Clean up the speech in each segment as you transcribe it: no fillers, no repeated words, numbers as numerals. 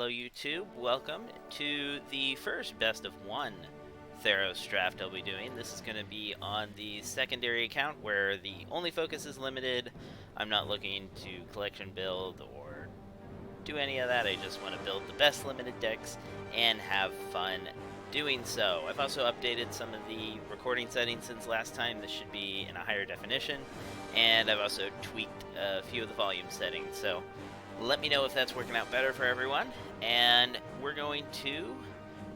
hello YouTube. Welcome to the first best of one Theros draft I'll be doing. This is going to be on the secondary account where the only focus is limited. I'm not looking to collection build or do any of that. I just want to build the best limited decks and have fun doing so. I've also updated some of the recording settings since last time. This should be in a higher definition, and I've also tweaked a few of the volume settings. So let me know if that's working out better for everyone. And we're going to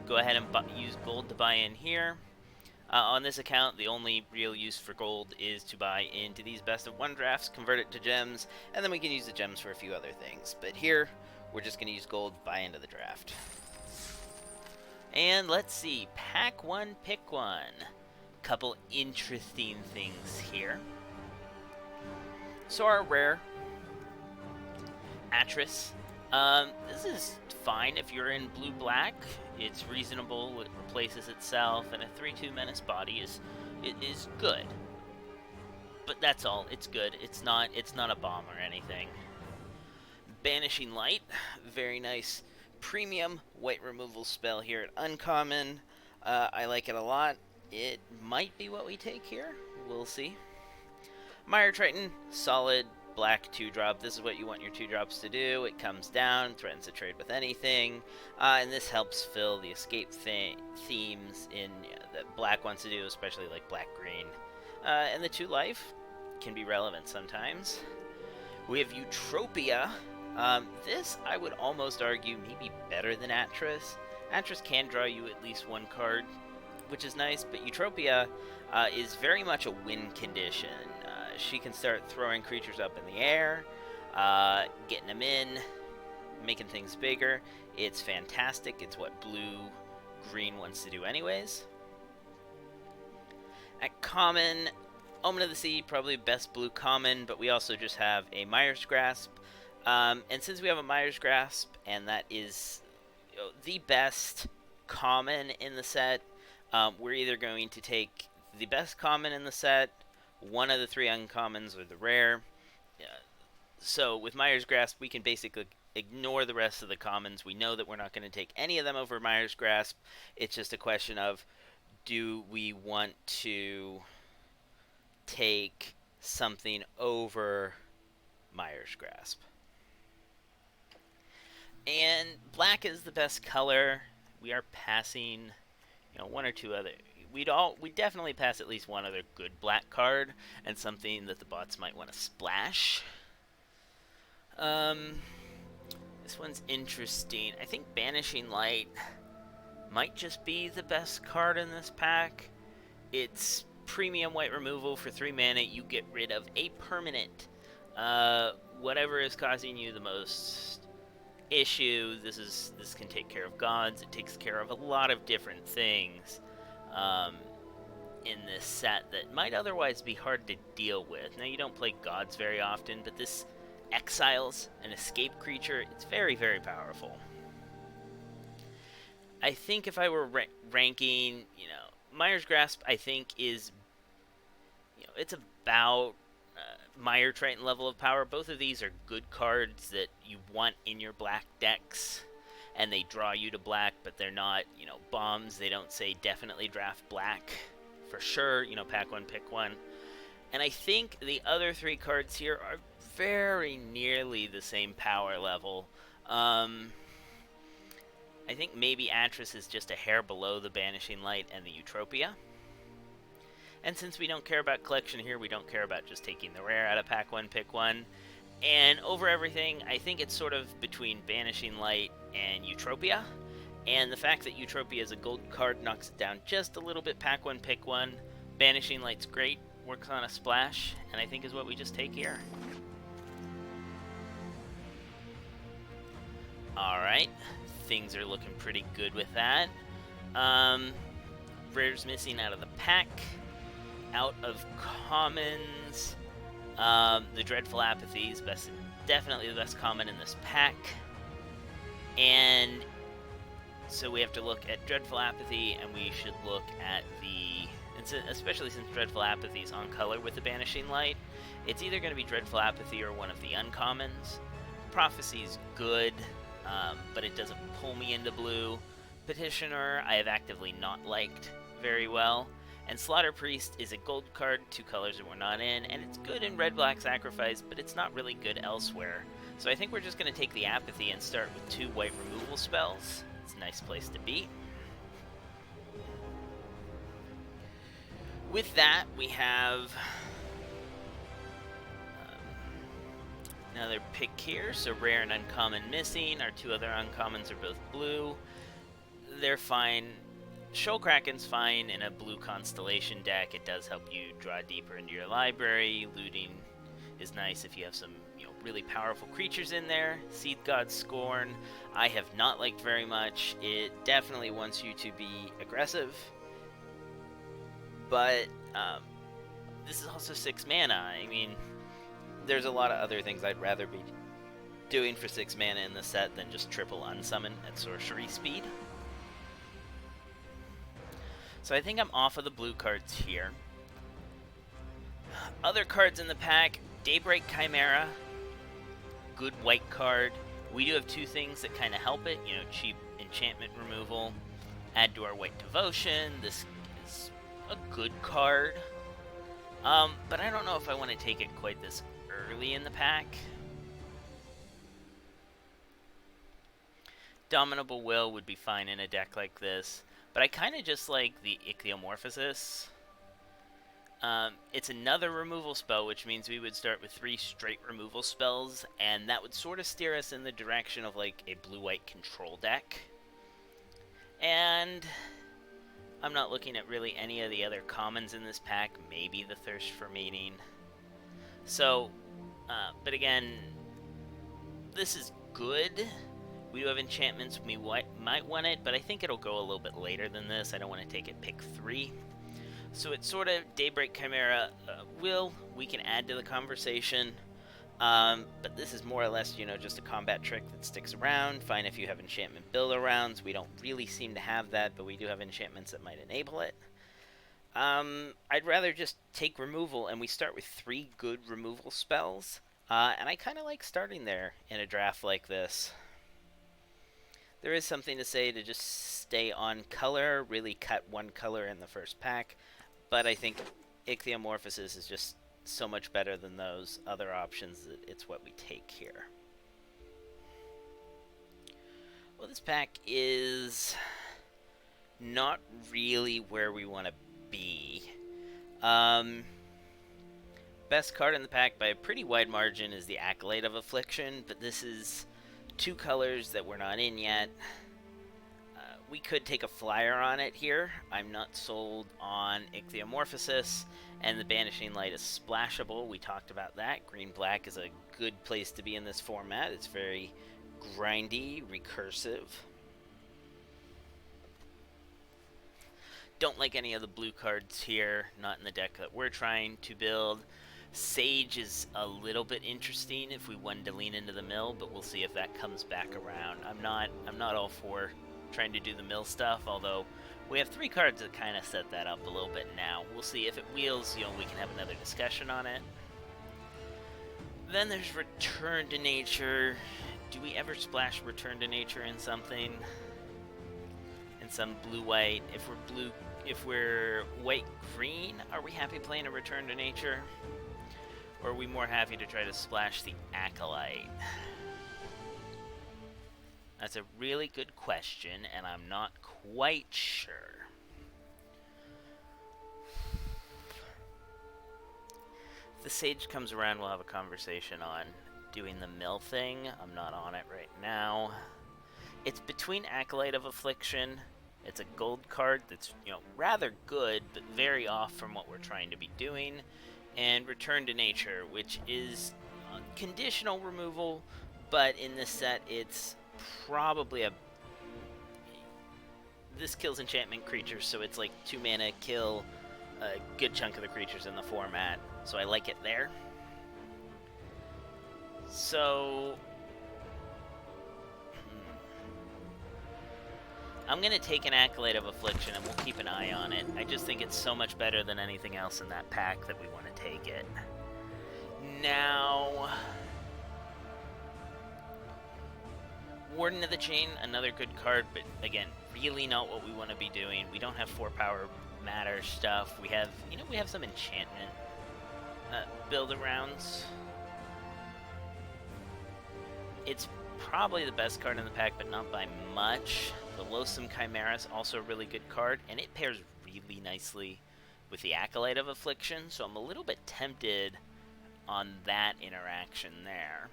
go ahead and use gold to buy in here. On this account, the only real use for gold is to buy into these best of one drafts, convert it to gems, and then we can use the gems for a few other things. But here, we're just going to use gold to buy into the draft. And let's see, pack one, pick one. Couple interesting things here. So our rare, Atris. This is fine if you're in blue-black. It's reasonable, it replaces itself, and a 3/2 menace body is good. But that's all, it's good. It's not a bomb or anything. Banishing Light, very nice premium white removal spell here at Uncommon. I like it a lot. It might be what we take here, we'll see. Mire Triton, solid black 2-drop. This is what you want your 2-drops to do. It comes down, threatens to trade with anything, and this helps fill the escape themes in that black wants to do, especially like black-green. And the 2 life can be relevant sometimes. We have Eutropia. This, I would almost argue, maybe better than Atris. Atris can draw you at least one card, which is nice, but Eutropia is very much a win condition. She can start throwing creatures up in the air, getting them in, making things bigger. It's fantastic. It's what blue-green wants to do anyways. At common, Omen of the Sea, probably best blue common, but we also just have a Mire's Grasp. And since we have a Mire's Grasp, and that is the best common in the set, we're either going to take the best common in the set, one of the 3 uncommons, or the rare. So with Mire's Grasp, we can basically ignore the rest of the commons. We know that we're not going to take any of them over Mire's Grasp. It's just a question of, do we want to take something over Mire's Grasp? And black is the best color. We are passing, one or two other. We'd definitely pass at least one other good black card and something that the bots might want to splash. This one's interesting. I think Banishing Light might just be the best card in this pack. It's premium white removal for 3 mana. You get rid of a permanent. Whatever is causing you the most issue. This can take care of gods. It takes care of a lot of different things in this set that might otherwise be hard to deal with. Now, you don't play gods very often, but this exiles an escape creature. It's very, very powerful. I think if I were ranking, Mire's Grasp, I think is, it's about Mire Triton level of power. Both of these are good cards that you want in your black decks, and they draw you to black, but they're not, bombs. They don't say definitely draft black for sure, pack one, pick one. And I think the other 3 cards here are very nearly the same power level. I think maybe Atris is just a hair below the Banishing Light and the Eutropia. And since we don't care about collection here, we don't care about just taking the rare out of pack one, pick one. And over everything, I think it's sort of between Banishing Light and Eutropia. And the fact that Eutropia is a gold card knocks it down just a little bit. Pack one, pick one. Banishing Light's great, works on a splash, and I think is what we just take here. Alright, things are looking pretty good with that. Rare's missing out of the pack. Out of commons, the Dreadful Apathy is definitely the best common in this pack. And so we have to look at Dreadful Apathy, and we should look at especially since Dreadful Apathy is on color with the Banishing Light, it's either going to be Dreadful Apathy or one of the uncommons. Prophecy's good. but it doesn't pull me into blue. Petitioner, I have actively not liked very well. And Slaughter Priest is a gold card, 2 colors that we're not in, and it's good in red-black sacrifice, but it's not really good elsewhere. So I think we're just going to take the Apathy and start with 2 white removal spells. It's a nice place to be. With that, we have another pick here, so rare and uncommon missing. Our 2 other uncommons are both blue. They're fine. Shoal Kraken's fine in a blue Constellation deck. It does help you draw deeper into your library. Looting is nice if you have some really powerful creatures in there. Seed God Scorn, I have not liked very much. It definitely wants you to be aggressive, but this is also 6 mana. I mean, there's a lot of other things I'd rather be doing for 6 mana in the set than just triple unsummon at sorcery speed. So I think I'm off of the blue cards here. Other cards in the pack, Daybreak Chimera, good white card. We do have 2 things that kind of help it, cheap enchantment removal, add to our white devotion. This is a good card, but I don't know if I want to take it quite this early in the pack. Dominable Will would be fine in a deck like this, but I kind of just like the Ichthyomorphosis. It's another removal spell, which means we would start with 3 straight removal spells, and that would sort of steer us in the direction of like a blue-white control deck. And I'm not looking at really any of the other commons in this pack, maybe the Thirst for Mating. So, but again, this is good. We do have enchantments, we might want it, but I think it'll go a little bit later than this. I don't want to take it pick 3. So it's sort of Daybreak Chimera we can add to the conversation. But this is more or less, just a combat trick that sticks around. Fine if you have enchantment build-arounds. We don't really seem to have that, but we do have enchantments that might enable it. I'd rather just take removal, and we start with 3 good removal spells. And I kind of like starting there in a draft like this. There is something to say to just stay on color, really cut 1 color in the first pack, but I think Ichthyomorphosis is just so much better than those other options that it's what we take here. Well, this pack is not really where we want to be. Best card in the pack by a pretty wide margin is the Acolyte of Affliction, but this is 2 colors that we're not in yet. We could take a flyer on it here. I'm not sold on Ichthyomorphosis, and the Banishing Light is splashable. We talked about that. Green-black is a good place to be in this format. It's very grindy, recursive. Don't like any of the blue cards here, not in the deck that we're trying to build. Sage is a little bit interesting if we wanted to lean into the mill, but we'll see if that comes back around. I'm not all for trying to do the mill stuff, although we have 3 cards that kind of set that up a little bit now. We'll see if it wheels, we can have another discussion on it. Then there's Return to Nature. Do we ever splash Return to Nature in something? In some blue-white? If we're white-green, are we happy playing a Return to Nature? Or are we more happy to try to splash the Acolyte? That's a really good question, and I'm not quite sure. If the Sage comes around, we'll have a conversation on doing the mill thing. I'm not on it right now. It's between Acolyte of Affliction. It's a gold card that's, rather good, but very off from what we're trying to be doing. And Return to Nature, which is conditional removal, but in this set, it's probably this kills enchantment creatures, so it's like 2 mana, kill a good chunk of the creatures in the format, so I like it there. So I'm going to take an Acolyte of Affliction, and we'll keep an eye on it. I just think it's so much better than anything else in that pack that we want to take it. Now, Warden of the Chain, another good card, but again, really not what we want to be doing. We don't have 4-power matter stuff. We have, we have some enchantment build-arounds. It's probably the best card in the pack, but not by much. The Loathsome Chimera is also a really good card, and it pairs really nicely with the Acolyte of Affliction, so I'm a little bit tempted on that interaction there.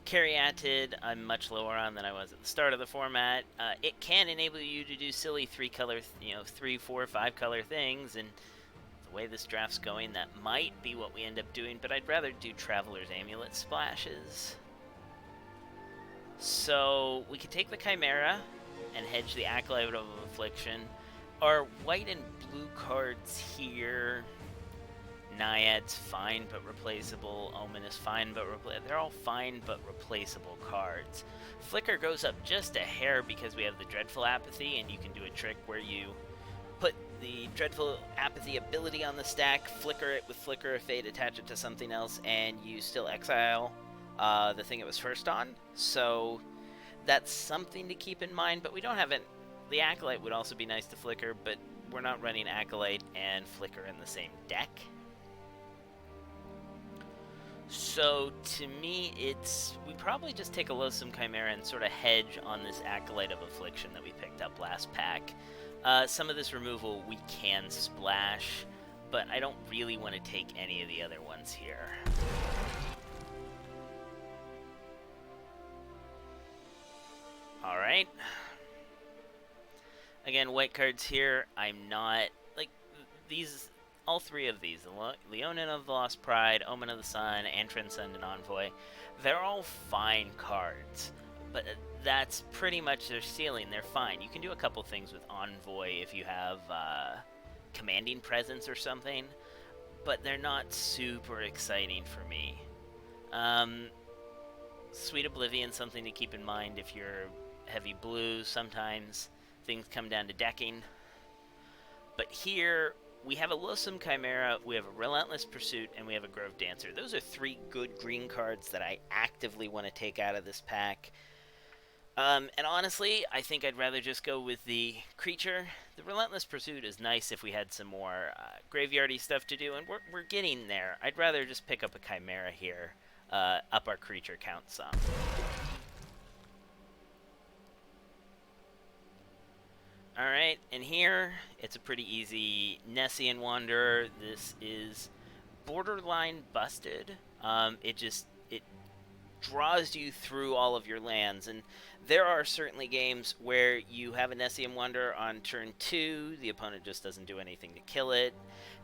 Caryatid, I'm much lower on than I was at the start of the format. It can enable you to do silly 3-color, 3, 4, 5-color things, and the way this draft's going, that might be what we end up doing, but I'd rather do Traveler's Amulet splashes. So we could take the Chimera and hedge the Acolyte of Affliction. Our white and blue cards here, Naiad's fine but replaceable, Omen is fine but they're all fine but replaceable cards. Flicker goes up just a hair because we have the Dreadful Apathy, and you can do a trick where you put the Dreadful Apathy ability on the stack, flicker it with Flicker of Fate, attach it to something else, and you still exile the thing it was first on. So that's something to keep in mind, but we don't have it. The Acolyte would also be nice to flicker, but we're not running Acolyte and Flicker in the same deck. So to me, we probably just take a Loathsome Chimera and sort of hedge on this Acolyte of Affliction that we picked up last pack. Some of this removal we can splash, but I don't really want to take any of the other ones here. Alright. Again, white cards here, I'm not, like, these, all three of these, Leonin of the Lost Pride, Omen of the Sun, and Transcendent Envoy, they're all fine cards, but that's pretty much their ceiling. They're fine. You can do a couple things with Envoy if you have Commanding Presence or something, but they're not super exciting for me. Sweet Oblivion, something to keep in mind if you're heavy blue. Sometimes things come down to decking. But here, we have a Loathsome Chimera, we have a Relentless Pursuit, and we have a Grove Dancer. Those are 3 good green cards that I actively want to take out of this pack. And honestly, I think I'd rather just go with the creature. The Relentless Pursuit is nice if we had some more graveyardy stuff to do, and we're getting there. I'd rather just pick up a Chimera here, up our creature count some. Alright, and here, it's a pretty easy Nessian Wanderer. This is borderline busted. It draws you through all of your lands, and there are certainly games where you have a Nessian Wanderer on turn 2, the opponent just doesn't do anything to kill it,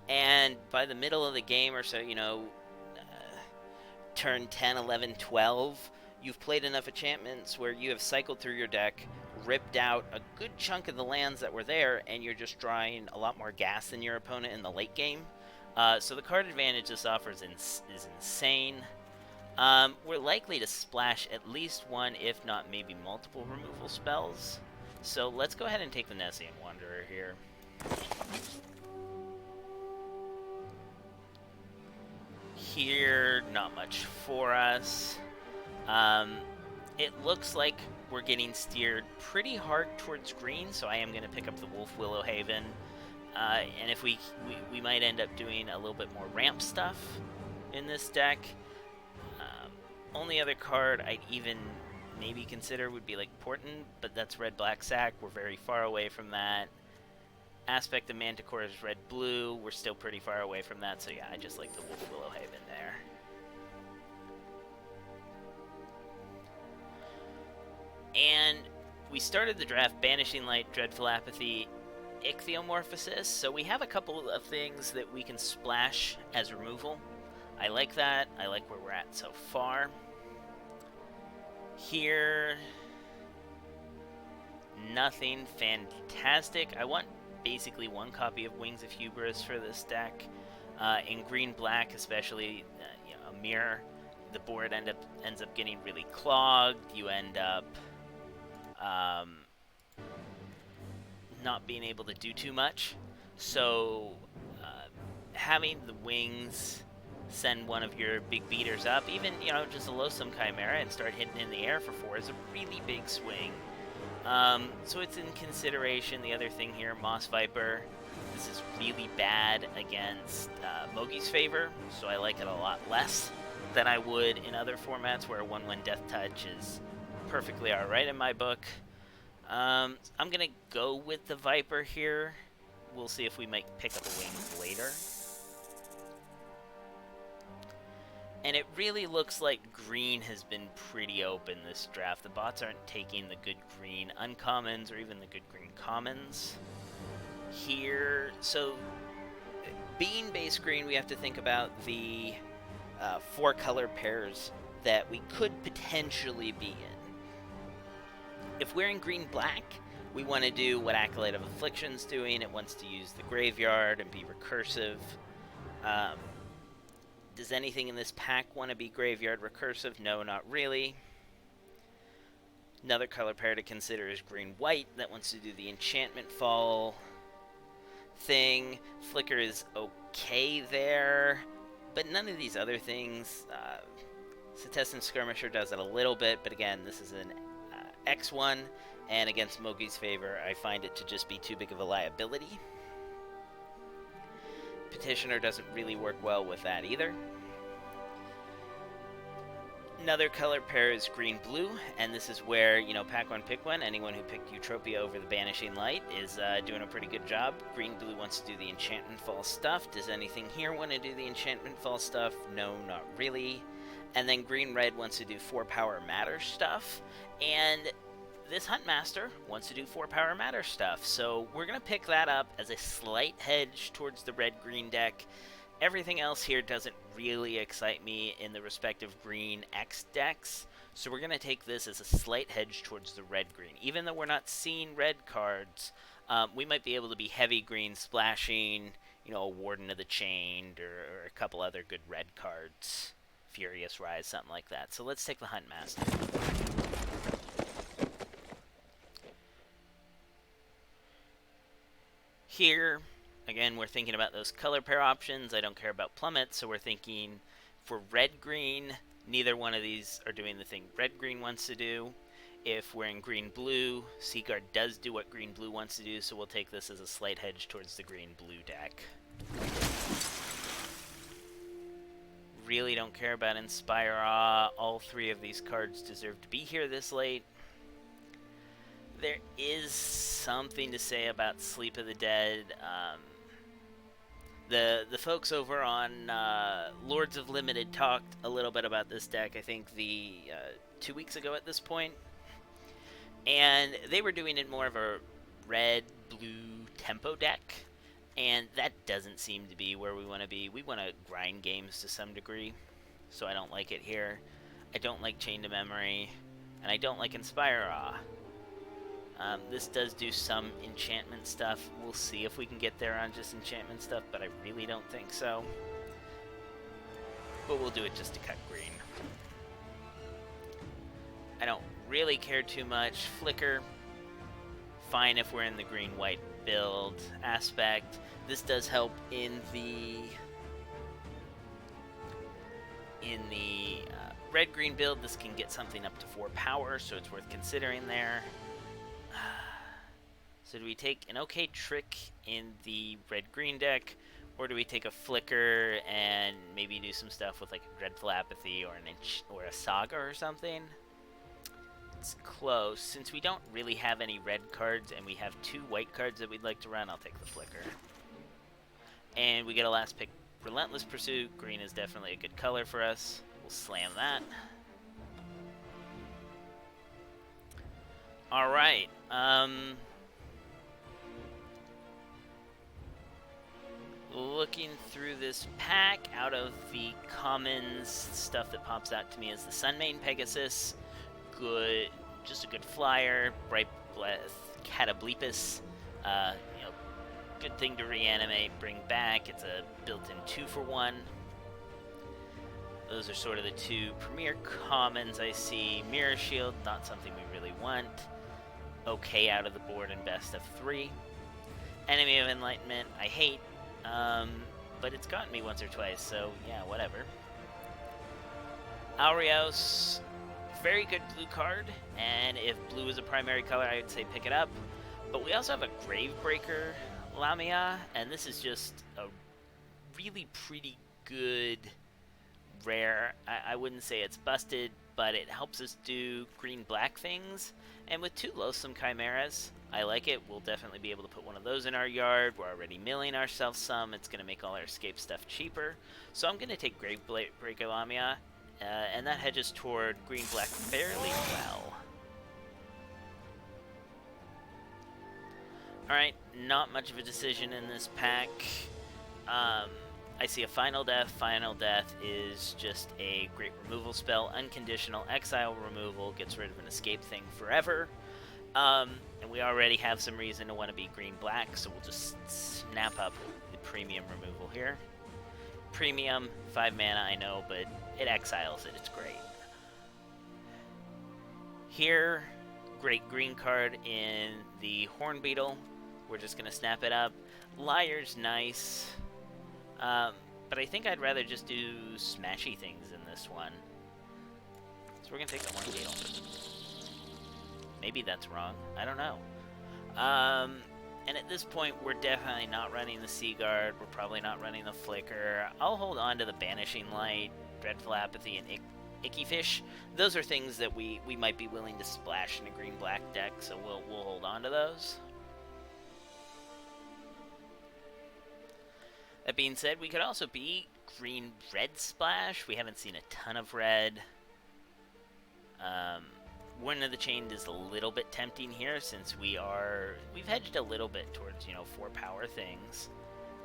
and by the middle of the game or so, turn 10, 11, 12, you've played enough enchantments where you have cycled through your deck, ripped out a good chunk of the lands that were there, and you're just drawing a lot more gas than your opponent in the late game. So the card advantage this offers is insane. We're likely to splash at least one, if not maybe multiple removal spells. So let's go ahead and take the Nessian Wanderer here. Here, not much for us. It looks like we're getting steered pretty hard towards green, so I am going to pick up the Wolf Willow Haven. And if we might end up doing a little bit more ramp stuff in this deck. Only other card I'd even maybe consider would be like Portent, but that's red-black sack. We're very far away from that. Aspect of Manticore is red-blue. We're still pretty far away from that, so yeah, I just like the Wolf Willow Haven there. And we started the draft Banishing Light, Dreadful Apathy, Ichthyomorphosis, so we have a couple of things that we can splash as removal. I like that. I like where we're at so far. Here, nothing fantastic. I want basically one copy of Wings of Hubris for this deck. In green-black, especially, a mirror, the board ends up getting really clogged. You end up not being able to do too much. So having the wings send one of your big beaters up, even, you know, just a Loathsome Chimera and start hitting in the air for 4 is a really big swing. So it's in consideration. The other thing here, Moss Viper, this is really bad against Mogi's favor, so I like it a lot less than I would in other formats where a 1/1 Death Touch is perfectly alright in my book. I'm going to go with the Viper here. We'll see if we might pick up a Wings later. And it really looks like green has been pretty open this draft. The bots aren't taking the good green uncommons or even the good green commons here. So being base green, we have to think about the 4 color pairs that we could potentially be in. If we're in green-black, we want to do what Acolyte of Affliction's doing. It wants to use the graveyard and be recursive. Does anything in this pack want to be graveyard recursive? No, not really. Another color pair to consider is green-white that wants to do the enchantment fall thing. Flicker is okay there, but none of these other things. Setessan Skirmisher does it a little bit, but again, this is an X1, and against Mogi's favor, I find it to just be too big of a liability. Petitioner doesn't really work well with that either. Another color pair is green-blue, and this is where, you know, pack one, pick one. Anyone who picked Eutropia over the Banishing Light is doing a pretty good job. Green-blue wants to do the Enchantment Fall stuff. Does anything here want to do the Enchantment Fall stuff? No, not really. And then green-red wants to do 4 Power Matter stuff, and this Huntmaster wants to do 4 Power Matter stuff, so we're going to pick that up as a slight hedge towards the red-green deck. Everything else here doesn't really excite me in the respective green X decks, so we're going to take this as a slight hedge towards the red-green. Even though we're not seeing red cards, we might be able to be heavy green splashing, you know, a Warden of the Chained, or a couple other good red cards. Furious Rise, something like that. So let's take the Huntmaster. Here, again, we're thinking about those color pair options. I don't care about Plummet, so we're thinking for red-green, neither one of these are doing the thing red-green wants to do. If we're in green-blue, Seaguard does do what green-blue wants to do, so we'll take this as a slight hedge towards the green-blue deck. Really don't care about Inspire Awe. All 3 of these cards deserve to be here this late. There is something to say about Sleep of the Dead. The folks over on Lords of Limited talked a little bit about this deck, I think 2 weeks ago at this point. And they were doing it more of a red-blue tempo deck. And that doesn't seem to be where we want to be. We want to grind games to some degree, so I don't like it here. I don't like Chain to Memory, and I don't like Inspire Awe. This does do some enchantment stuff. We'll see if we can get there on just enchantment stuff, but I really don't think so. But we'll do it just to cut green. I don't really care too much. Flicker, fine if we're in the green-white build aspect. This does help in the red-green build. This can get something up to 4 power, so it's worth considering there. So do we take an okay trick in the red-green deck, or do we take a Flicker and maybe do some stuff with like a Dreadful Apathy or a Saga or something? It's close. Since we don't really have any red cards and we have 2 white cards that we'd like to run, I'll take the Flicker. And we get a last pick, Relentless Pursuit. Green is definitely a good color for us. We'll slam that. Alright, looking through this pack, out of the commons, stuff that pops out to me is the Sunmane Pegasus. Good, just a good flyer. Bright Breath Catoblepus, you know, good thing to reanimate, bring back. It's a built-in 2-for-1. Those are sort of the 2 premier commons I see. Mirror Shield, not something we really want. Okay out of the board in best of 3. Enemy of Enlightenment, I hate. but it's gotten me once or twice, so yeah, whatever. Aurios, very good blue card, and if blue is a primary color, I would say pick it up. But we also have a Gravebreaker Lamia, and this is just a really pretty good rare. I wouldn't say it's busted, but it helps us do green-black things. And with 2 Loathsome Chimeras, I like it. We'll definitely be able to put one of those in our yard. We're already milling ourselves some. It's going to make all our escape stuff cheaper. So I'm going to take Gravebreaker Lamia, and that hedges toward green-black fairly well. Alright, not much of a decision in this pack. I see a Final Death. Final Death is just a great removal spell. Unconditional exile removal. Gets rid of an escape thing forever. And we already have some reason to want to be green-black, so we'll just snap up the premium removal here. Premium, 5 mana, I know, but it exiles it. It's great. Here, great green card in the Hornbeetle. We're just going to snap it up. Liar's nice. But I think I'd rather just do smashy things in this one. So we're going to take the Hornbeetle. Maybe that's wrong. I don't know. And at this point, we're definitely not running the Seaguard. We're probably not running the Flicker. I'll hold on to the Banishing Light, Dreadful Apathy, and Icky Fish. Those are things that we might be willing to splash in a green-black deck, so we'll hold on to those. That being said, we could also be green-red splash. We haven't seen a ton of red. Warden of the Chained is a little bit tempting here since we've hedged a little bit towards, 4 power things.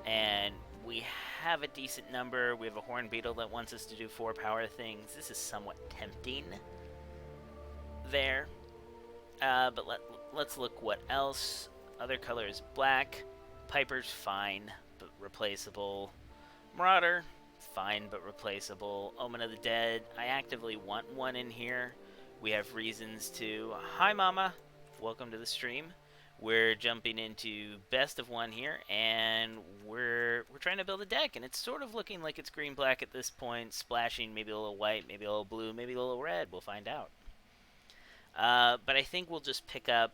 And we have a decent number. We have a Hornbeetle that wants us to do 4 power things. This is somewhat tempting there. But let's look what else. Other color is black. Piper's fine, but replaceable. Marauder, fine, but replaceable. Omen of the Dead, I actively want one in here. We have reasons to. Hi, Mama. Welcome to the stream. We're jumping into best of 1 here, and we're trying to build a deck, and it's sort of looking like it's green-black at this point, splashing maybe a little white, maybe a little blue, maybe a little red. We'll find out. But I think we'll just pick up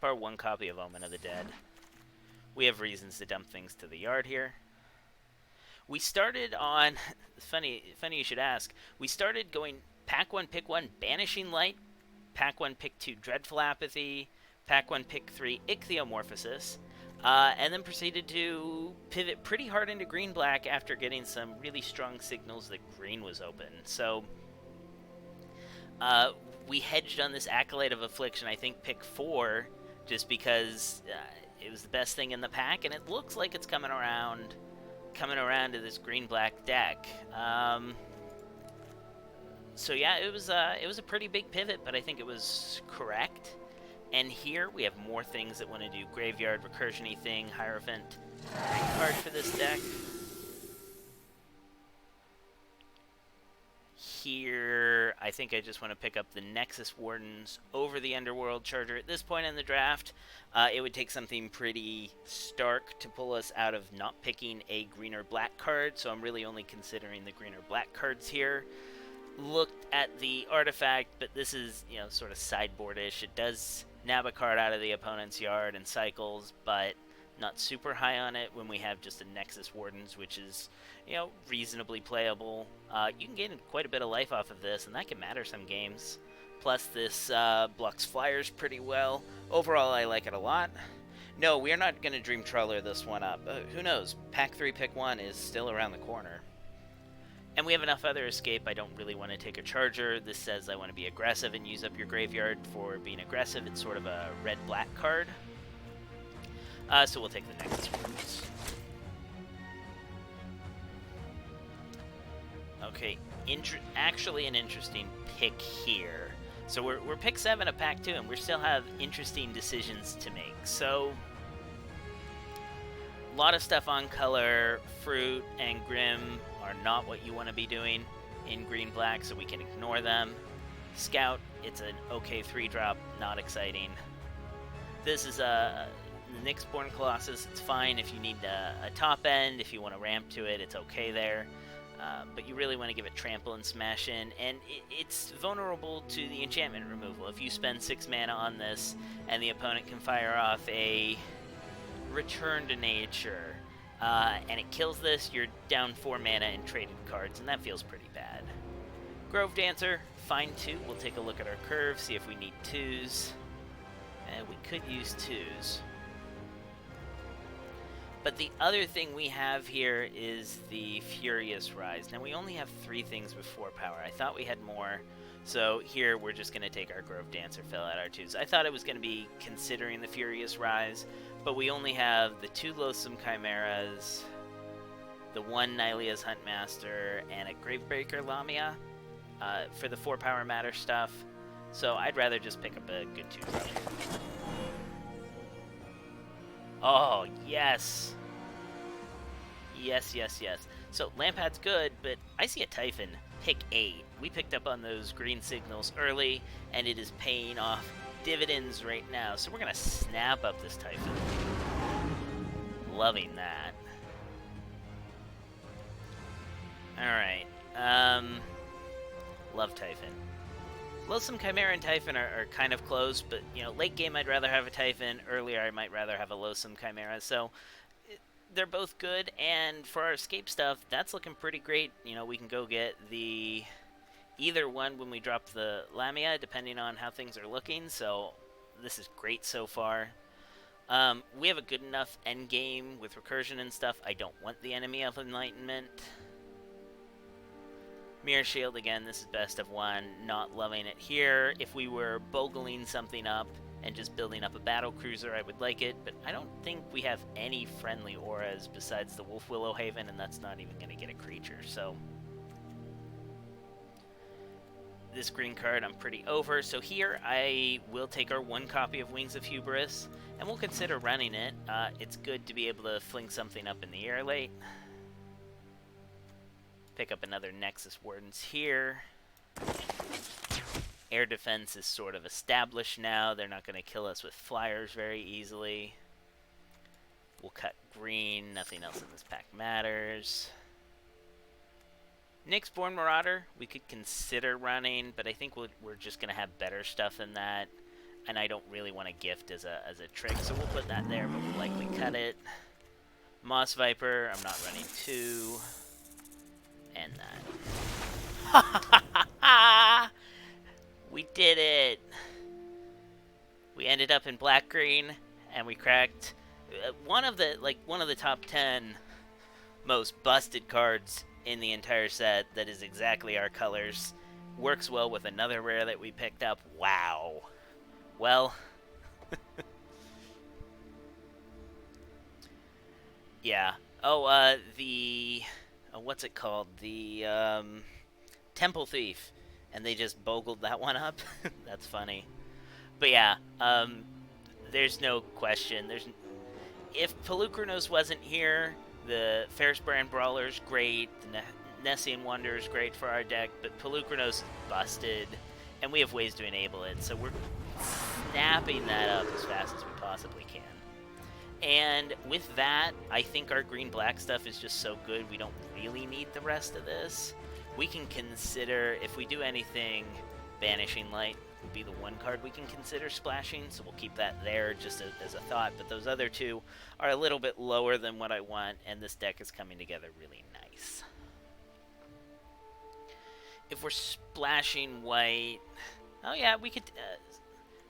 our 1 copy of Omen of the Dead. We have reasons to dump things to the yard here. We started on funny you should ask. We started going pack 1, pick 1, Banishing Light, pack 1, pick 2, Dreadful Apathy, pack 1, pick 3, Ichthyomorphosis, and then proceeded to pivot pretty hard into green-black after getting some really strong signals that green was open. So we hedged on this Acolyte of Affliction, I think pick 4, just because it was the best thing in the pack, and it looks like it's coming around to this green-black deck. So yeah, it was a pretty big pivot, but I think it was correct. And here we have more things that want to do Graveyard, Recursion-y thing, Hierophant. Great card for this deck. Here, I think I just want to pick up the Nexus Wardens over the Underworld Charger. At this point in the draft, it would take something pretty stark to pull us out of not picking a green or black card, so I'm really only considering the green or black cards here. Looked at the artifact, but this is, sort of sideboardish. It does nab a card out of the opponent's yard and cycles, but not super high on it when we have just a Nexus Wardens, which is, reasonably playable. You can gain quite a bit of life off of this, and that can matter some games. Plus, this blocks flyers pretty well. Overall, I like it a lot. No, we are not going to Dream Trawler this one up. Who knows? Pack 3, pick 1 is still around the corner. And we have enough other escape. I don't really want to take a Charger. This says I want to be aggressive and use up your graveyard for being aggressive. It's sort of a red-black card. So we'll take the next ones. Okay, actually an interesting pick here. So we're pick 7 of pack 2, and we still have interesting decisions to make. So a lot of stuff on color. Fruit and Grim are not what you want to be doing in green-black, so we can ignore them. Scout, it's an okay 3-drop, not exciting. This is the Nyxborn Colossus, it's fine if you need a top end. If you want to ramp to it, it's okay there. But you really want to give it Trample and Smash in, and it's vulnerable to the enchantment removal. If you spend 6 mana on this, and the opponent can fire off a Return to Nature, and it kills this, you're down 4 mana in traded cards, and that feels pretty bad. Grove Dancer, fine too. We'll take a look at our curve, see if we need 2s. We could use 2s. But the other thing we have here is the Furious Rise. Now, we only have 3 things with 4 power. I thought we had more. So here, we're just going to take our Grove Dancer, fill out our 2s. I thought it was going to be considering the Furious Rise, but we only have the 2 Loathsome Chimeras, the 1 Nylea's Huntmaster, and a Gravebreaker Lamia for the 4 power matter stuff. So I'd rather just pick up a good 2-drop. Oh, yes! Yes, yes, yes. So, Lampad's good, but I see a Typhon. Pick 8. We picked up on those green signals early, and it is paying off dividends right now. So we're going to snap up this Typhon. Loving that. Alright. Love Typhon. Loathsome Chimera and Typhon are kind of close, but, you know, late game I'd rather have a Typhon. Earlier I might rather have a Loathsome Chimera. So they're both good, and for our escape stuff, that's looking pretty great. You know, we can go get the either one when we drop the Lamia, depending on how things are looking. So this is great so far. We have a good enough end game with recursion and stuff. I don't want the Enemy of Enlightenment. Mirror Shield, again, this is best of 1. Not loving it here. If we were bogling something up and just building up a battle cruiser, I would like it, but I don't think we have any friendly auras besides the Wolf Willow Haven, and that's not even going to get a creature, so this green card I'm pretty over. So here I will take our 1 copy of Wings of Hubris, and we'll consider running it. It's good to be able to fling something up in the air late. Pick up another Nexus Wardens here. Air defense is sort of established now. They're not going to kill us with flyers very easily. We'll cut green. Nothing else in this pack matters. Nyxborn Marauder, we could consider running, but I think we're just going to have better stuff than that. And I don't really want to gift as a trick, so we'll put that there, but we'll likely cut it. Moss Viper, I'm not running 2. And that. We did it! We ended up in black-green, and we cracked one of the top 10 most busted cards in the entire set that is exactly our colors. Works well with another rare that we picked up. Wow. Well, yeah. Oh, what's it called? The Temple Thief, and they just bogled that one up. That's funny. But yeah, there's no question. If Pelucranos wasn't here, the Ferrisbrand Brawler's great, the Nessian Wonder is great for our deck, but Pelucranos is busted, and we have ways to enable it, so we're snapping that up as fast as we possibly can. And with that, I think our green-black stuff is just so good, we don't really need the rest of this. We can consider, if we do anything, Banishing Light would be the one card we can consider splashing, so we'll keep that there just as a thought. But those other two are a little bit lower than what I want, and this deck is coming together really nice. If we're splashing white... Oh yeah, we could...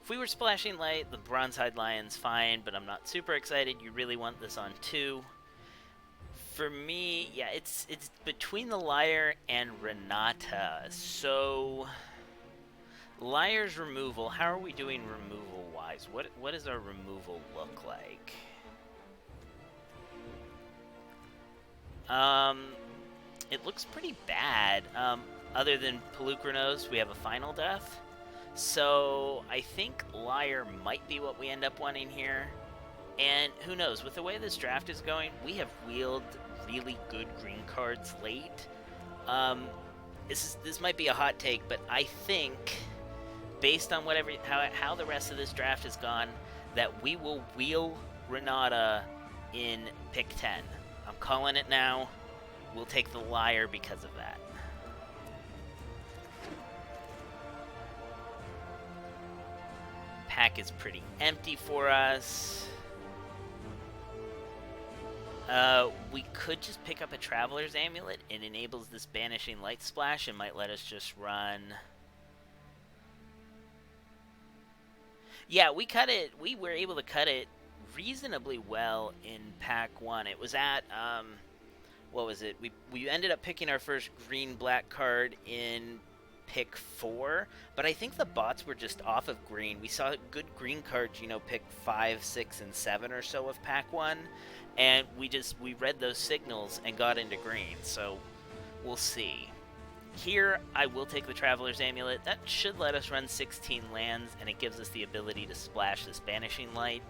if we were splashing light, the Bronze-Hide Lion's fine, but I'm not super excited. You really want this on 2. For me, yeah, it's between the Liar and Renata. So, Liar's removal, how are we doing removal-wise? What does our removal look like? It looks pretty bad. Other than Pelucranos, we have a Final Death. So, I think Liar might be what we end up wanting here. And who knows, with the way this draft is going, we have wheeled really good green cards late. This might be a hot take, but I think, based on how the rest of this draft has gone, that we will wheel Renata in pick 10. I'm calling it now. We'll take the liar because of that. Pack is pretty empty for us. We could just pick up a Traveler's Amulet. It enables this Banishing Light Splash and might let us just run. Yeah, we cut it. We were able to cut it reasonably well in pack 1. It was at, what was it? We ended up picking our first green-black card in pick 4, but I think the bots were just off of green. We saw good green cards, you know, pick 5, 6, and 7 or so of pack 1, and we read those signals and got into green, so we'll see. Here, I will take the Traveler's Amulet. That should let us run 16 lands, and it gives us the ability to splash this Banishing Light.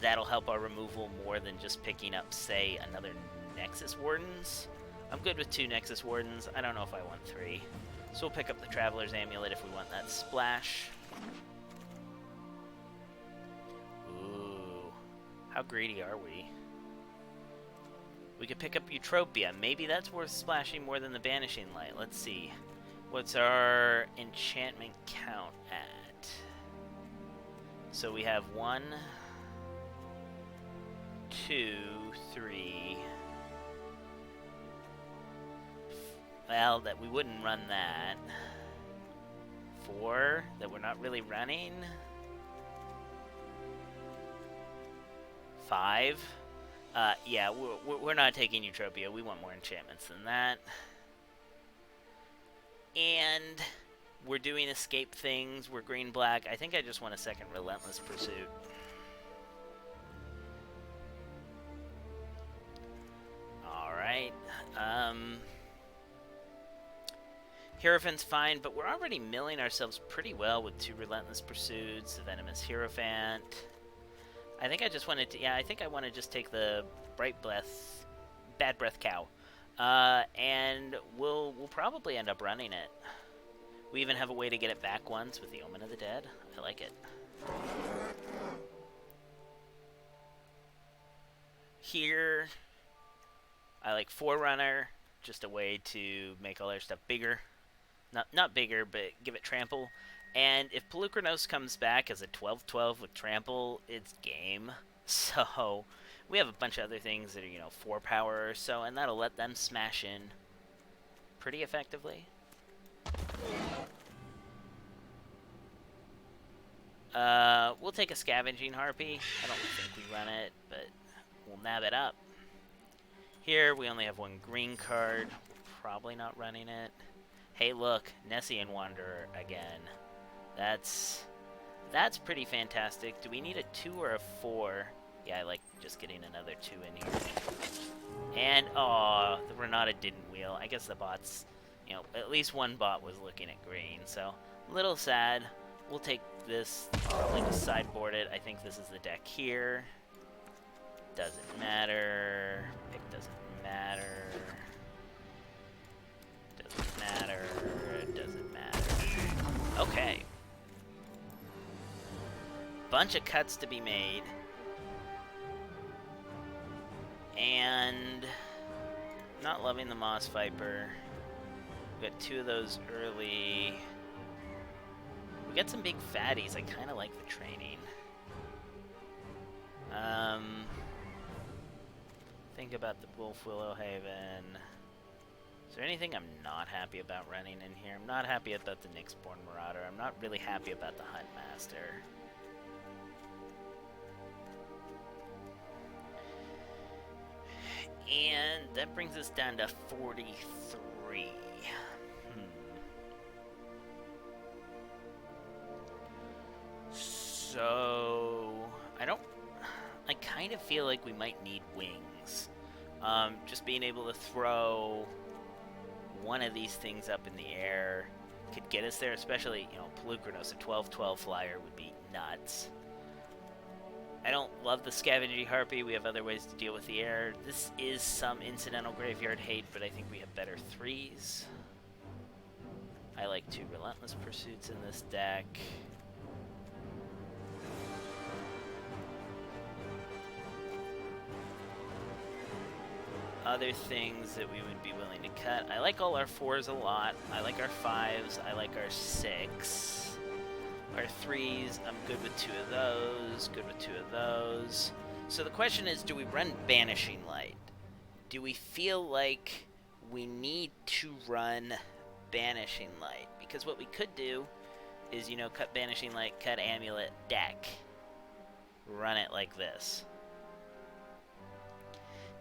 That'll help our removal more than just picking up, say, another Nexus Wardens. I'm good with 2 Nexus Wardens. I don't know if I want 3. So we'll pick up the Traveler's Amulet if we want that splash. Ooh. How greedy are we? We could pick up Eutropia. Maybe that's worth splashing more than the Banishing Light. Let's see. What's our enchantment count at? So we have 1, 2, 3. Well, that we wouldn't run that. 4 that we're not really running. 5. Yeah, we're not taking Eutropia. We want more enchantments than that. And we're doing escape things. We're green-black. I think I just want a second Relentless Pursuit. Alright. Hierophant's fine, but we're already milling ourselves pretty well with 2 Relentless Pursuits, the Venomous Hierophant. I think I just wanted to, yeah, I think I want to just take the Bad Breath Cow. And we'll probably end up running it. We even have a way to get it back once with the Omen of the Dead. I like it. Here, I like Forerunner, just a way to make all our stuff bigger. Not bigger, but give it trample. And if Pelucranos comes back as a 12/12 with trample, it's game. So we have a bunch of other things that are, you know, 4 power or so, and that'll let them smash in pretty effectively. We'll take a Scavenging Harpy. I don't think we run it, but we'll nab it up. Here, we only have 1 green card. We're probably not running it. Hey, look, Nessian Wanderer again. That's pretty fantastic. Do we need a 2 or a 4? Yeah, I like just getting another 2 in here. And, aw, the Renata didn't wheel. I guess the bots, you know, at least 1 bot was looking at green, so a little sad. We'll take this, probably just sideboard it. I think this is the deck here. Doesn't matter. Pick doesn't matter. Doesn't matter. Doesn't matter. Okay. Bunch of cuts to be made. And not loving the Moss Viper. We got 2 of those early. We got some big fatties. I kind of like the training. Think about the Wolf Willow Haven. Is there anything I'm not happy about running in here? I'm not happy about the Nyxborn Marauder. I'm not really happy about the Huntmaster. And that brings us down to 43. So, I kind of feel like we might need wings. Just being able to throw one of these things up in the air could get us there, especially, you know, Pelucranos, a 12/12 flyer would be nuts. I don't love the Scavenging Harpy. We have other ways to deal with the air. This is some incidental graveyard hate, but I think we have better 3s. I like 2 Relentless Pursuits in this deck. other things that we would be willing to cut. I like all our 4s a lot. I like our 5s. I like our 6. Our 3s, I'm good with 2 of those. Good with 2 of those. So the question is, do we run Banishing Light? Do we feel like we need to run Banishing Light? Because what we could do is, you know, cut Banishing Light, cut Amulet, deck. Run it like this.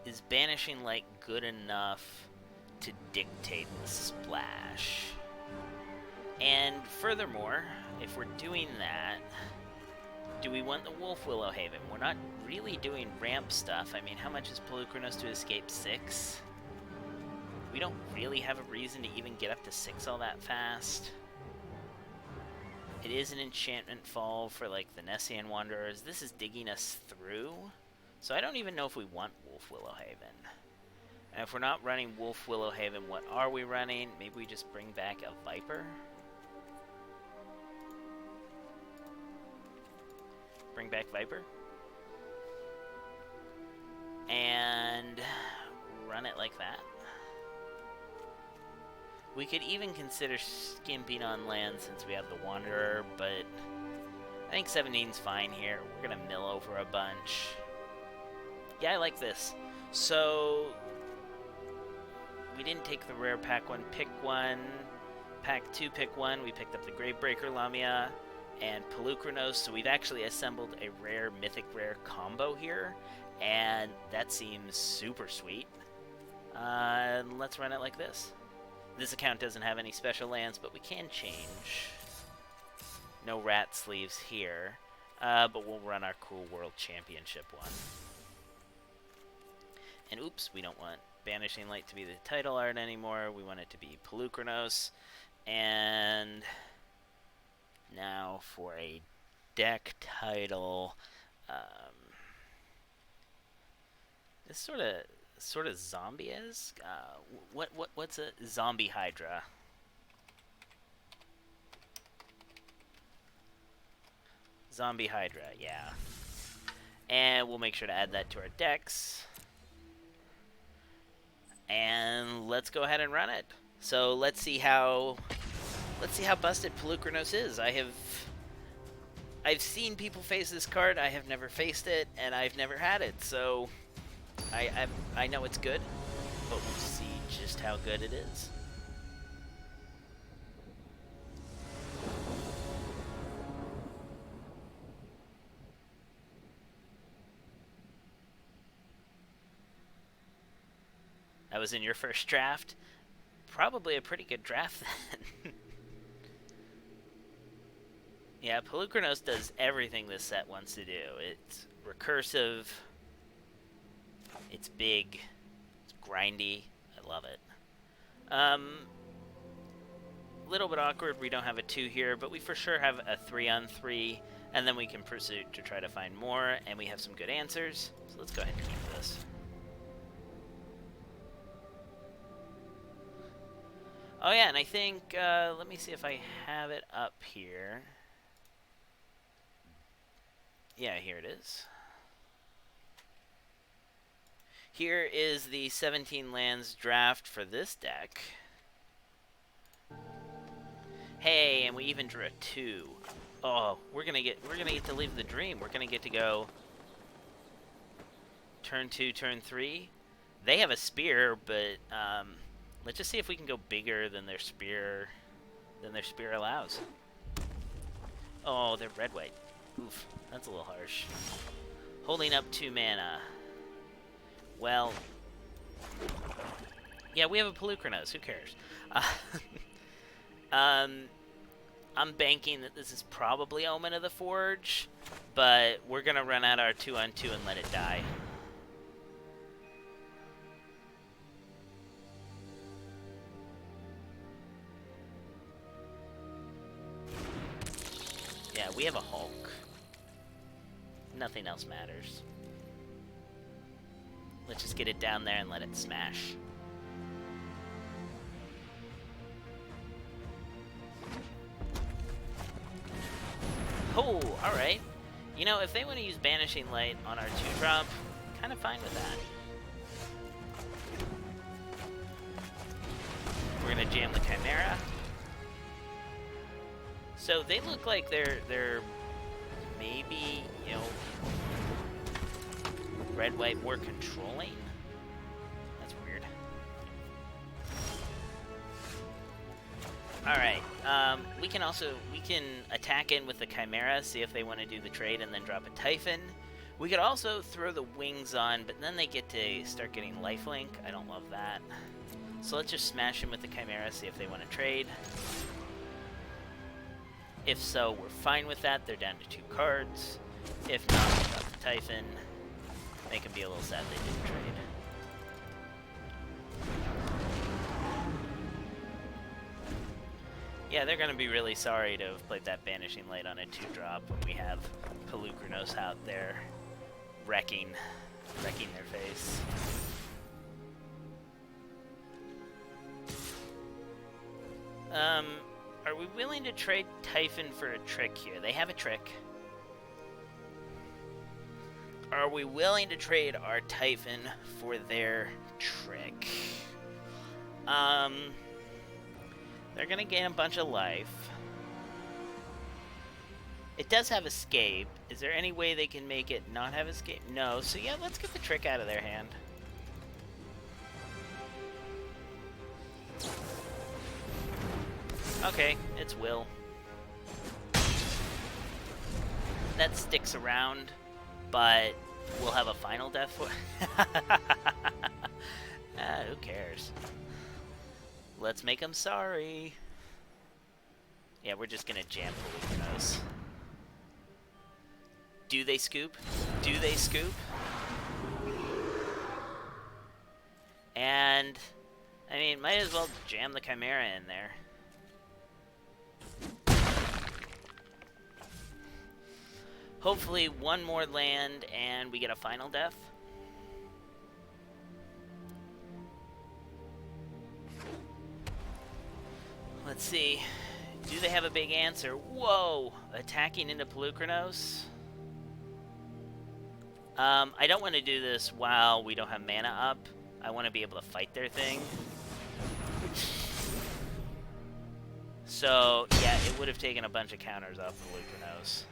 Is Banishing Light good enough to dictate the splash? And furthermore, if we're doing that, do we want the Wolf Willow Haven? We're not really doing ramp stuff. I mean, how much is Pelucranos to escape? 6? We don't really have a reason to even get up to 6 all that fast. It is an enchantment fall for, like, the Nessian Wanderers. This is digging us through. So I don't even know if we want Wolf Willow Haven. And if we're not running Wolf Willow Haven, what are we running? Maybe we just bring back a Viper? Bring back Viper? And run it like that. We could even consider skimping on land since we have the Wanderer, but I think 17's fine here. We're going to mill over a bunch. Yeah, I like this. So, we didn't take the rare pack 1, pick 1. Pack 2, pick 1. We picked up the Gravebreaker Lamia and Pelucranos, so we've actually assembled a rare, mythic rare combo here, and that seems super sweet. Let's run it like this. This account doesn't have any special lands, but we can change. No rat sleeves here, but we'll run our cool World Championship one. And oops, we don't want Banishing Light to be the title art anymore. We want it to be Pelucranos. And now for a deck title. It's sort of zombie-esque. What's a zombie Hydra? Zombie Hydra, yeah. And we'll make sure to add that to our decks. And let's go ahead and run it. So let's see how busted Pelucranos is. I've seen people face this card. I have never faced it, and I've never had it. So I know it's good, but we'll see just how good it is. That was in your first draft? Probably a pretty good draft then. Yeah, Pelucranos does everything this set wants to do. It's recursive, it's big, it's grindy. I love it. Little bit awkward we don't have a 2 here, but we for sure have a 3-on-3, and then we can proceed to try to find more, and we have some good answers. So let's go ahead and keep this. Oh yeah, and I think, let me see if I have it up here. Yeah, here it is. Here is the 17 lands draft for this deck. Hey, and we even drew a 2. Oh, we're gonna get to live the dream. We're gonna get to go turn 2, turn 3. They have a spear, but let's just see if we can go bigger than their spear allows. Oh, they're red-white. Oof, that's a little harsh. Holding up 2 mana. Well, yeah, we have a Pelucranos. Who cares? I'm banking that this is probably Omen of the Forge, but we're gonna run out our 2-on-2 and let it die. Yeah, we have a Hulk. Nothing else matters. Let's just get it down there and let it smash. Oh, alright. You know, if they want to use Banishing Light on our 2-drop, kind of fine with that. we're gonna jam the Chimera. So they look like they're maybe, you know, red-white more controlling. That's weird. All right. We can attack in with the Chimera, see if they want to do the trade, and then drop a Typhon. We could also throw the wings on, but then they get to start getting lifelink. I don't love that. So let's just smash them with the Chimera, see if they want to trade. If so, we're fine with that. They're down to 2 cards. If not, we drop the Typhon. Make them be a little sad they didn't trade. Yeah, they're going to be really sorry to have played that Banishing Light on a 2-drop when we have Pelucranos out there wrecking their face. Are we willing to trade Typhon for a trick here? They have a trick. Are we willing to trade our Typhon for their trick? They're gonna gain a bunch of life. It does have escape. Is there any way they can make it not have escape? No, so yeah, let's get the trick out of their hand. Okay, it's Will. That sticks around, but we'll have a final death for who cares? Let's make them sorry. Yeah, we're just gonna jam Pelucranos. Do they scoop? Do they scoop? And, I mean, might as well jam the Chimera in there. Hopefully one more land and we get a final death. Let's see. Do they have a big answer? Whoa! Attacking into Pelucranos? I don't want to do this while we don't have mana up. I want to be able to fight their thing. So, yeah, it would have taken a bunch of counters off Pelucranos.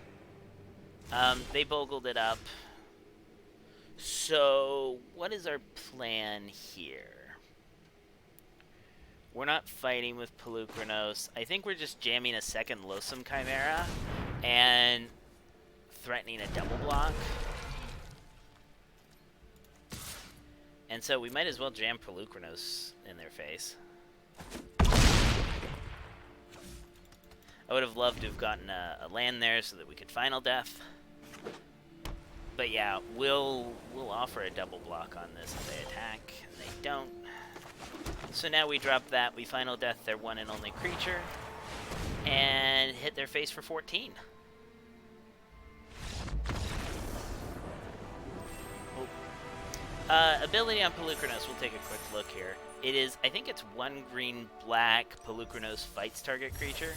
They bogled it up. So, what is our plan here? We're not fighting with Pelucranos. I think we're just jamming a second Loathsome Chimera and threatening a double block. And so we might as well jam Pelucranos in their face. I would have loved to have gotten a land there so that we could final death. But yeah, we'll offer a double block on this if they attack, and they don't. So now we drop that, we final death their one and only creature, and hit their face for 14. Ability on Pelucranos, we'll take a quick look here. It is, I think it's 1 green-black, Pelucranos fights target creature.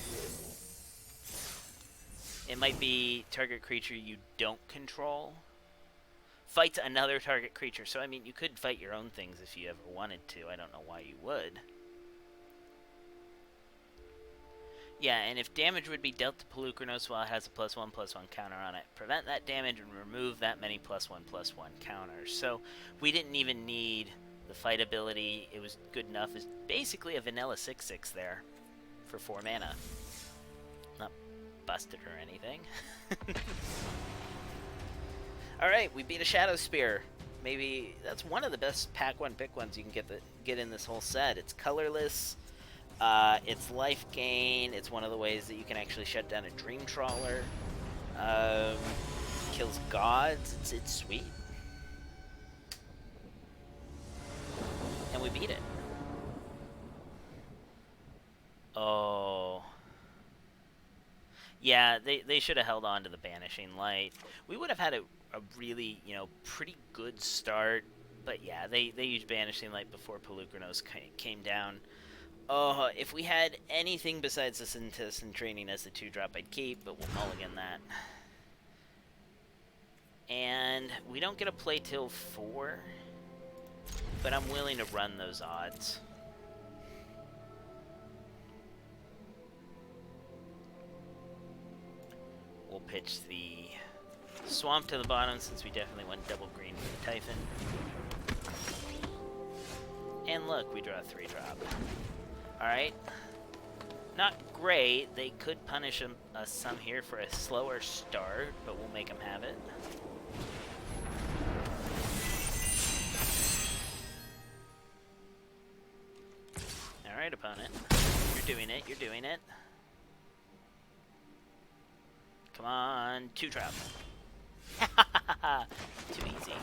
It might be target creature you don't control. Fights another target creature. So, I mean, you could fight your own things if you ever wanted to. I don't know why you would. Yeah, and if damage would be dealt to Pelucranos while it has a +1/+1 counter on it, prevent that damage and remove that many +1/+1 counters. So, we didn't even need the fight ability. It was good enough. It's basically a vanilla 6/6 there for 4 mana. Not busted or anything. Alright, we beat a Shadow Spear. Maybe that's one of the best pack 1 pick ones you can get in this whole set. It's colorless, it's life gain, it's one of the ways that you can actually shut down a Dream Trawler. Kills gods, it's sweet. And we beat it. Oh. Yeah, they should have held on to the Banishing Light. We would have had a really, pretty good start. But yeah, they used Banishing Light before Pelucranos came down. Oh, if we had anything besides the Synthesis and Training as the 2-drop, I'd keep, but we'll mulligan that. And we don't get a play till 4, but I'm willing to run those odds. pitch the swamp to the bottom since we definitely went double green for the Typhon. And look, we draw a 3-drop. Alright. Not great. They could punish us some here for a slower start, but we'll make them have it. Alright, opponent. You're doing it, you're doing it. Come on, 2-drop. Too easy.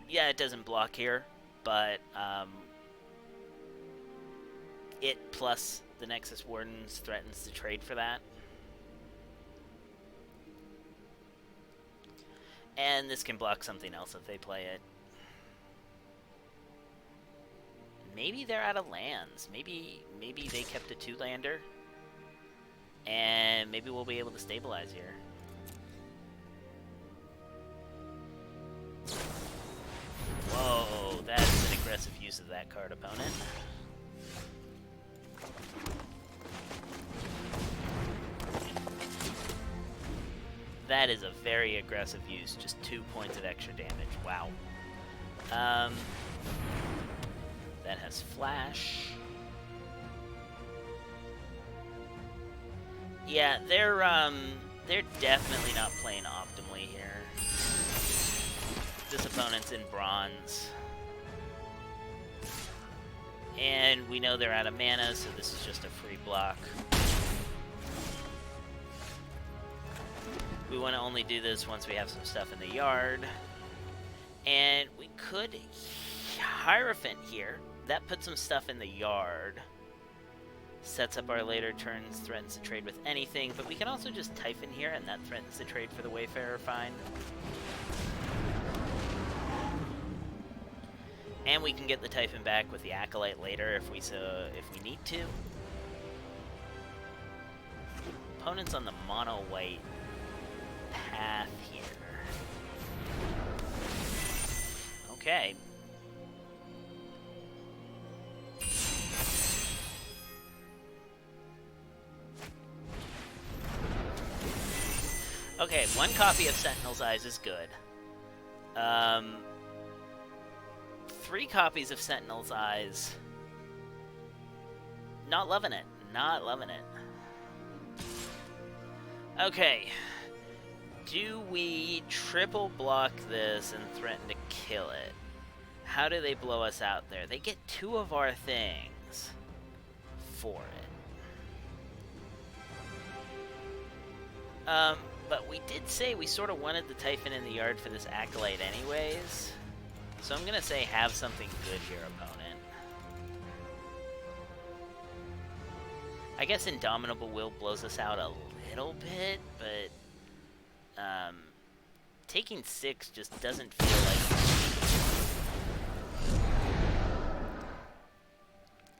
Yeah, it doesn't block here, but it plus the Nexus Wardens threatens to trade for that. And this can block something else if they play it. Maybe they're out of lands. Maybe they kept a 2-lander. And maybe we'll be able to stabilize here. Whoa, that's an aggressive use of that card, opponent. That is a very aggressive use, just 2 points of extra damage. Wow. That has flash. Yeah, they're definitely not playing optimally here. This opponent's in bronze. And we know they're out of mana, so this is just a free block. We want to only do this once we have some stuff in the yard. And we could Hierophant here. That puts some stuff in the yard. Sets up our later turns, threatens to trade with anything, but we can also just Typhon here, and that threatens to trade for the Wayfarer Find. And we can get the Typhon back with the Acolyte later if we need to. Opponent's on the mono-white path here. Okay. Okay, 1 copy of Sentinel's Eyes is good. 3 copies of Sentinel's Eyes. Not loving it. Not loving it. Okay. Do we triple block this and threaten to kill it? How do they blow us out there? They get 2 of our things for it. But we did say we sort of wanted the Typhon in the yard for this Acolyte anyways. So I'm going to say have something good here, opponent. I guess Indomitable Will blows us out a little bit, but taking 6 just doesn't feel like...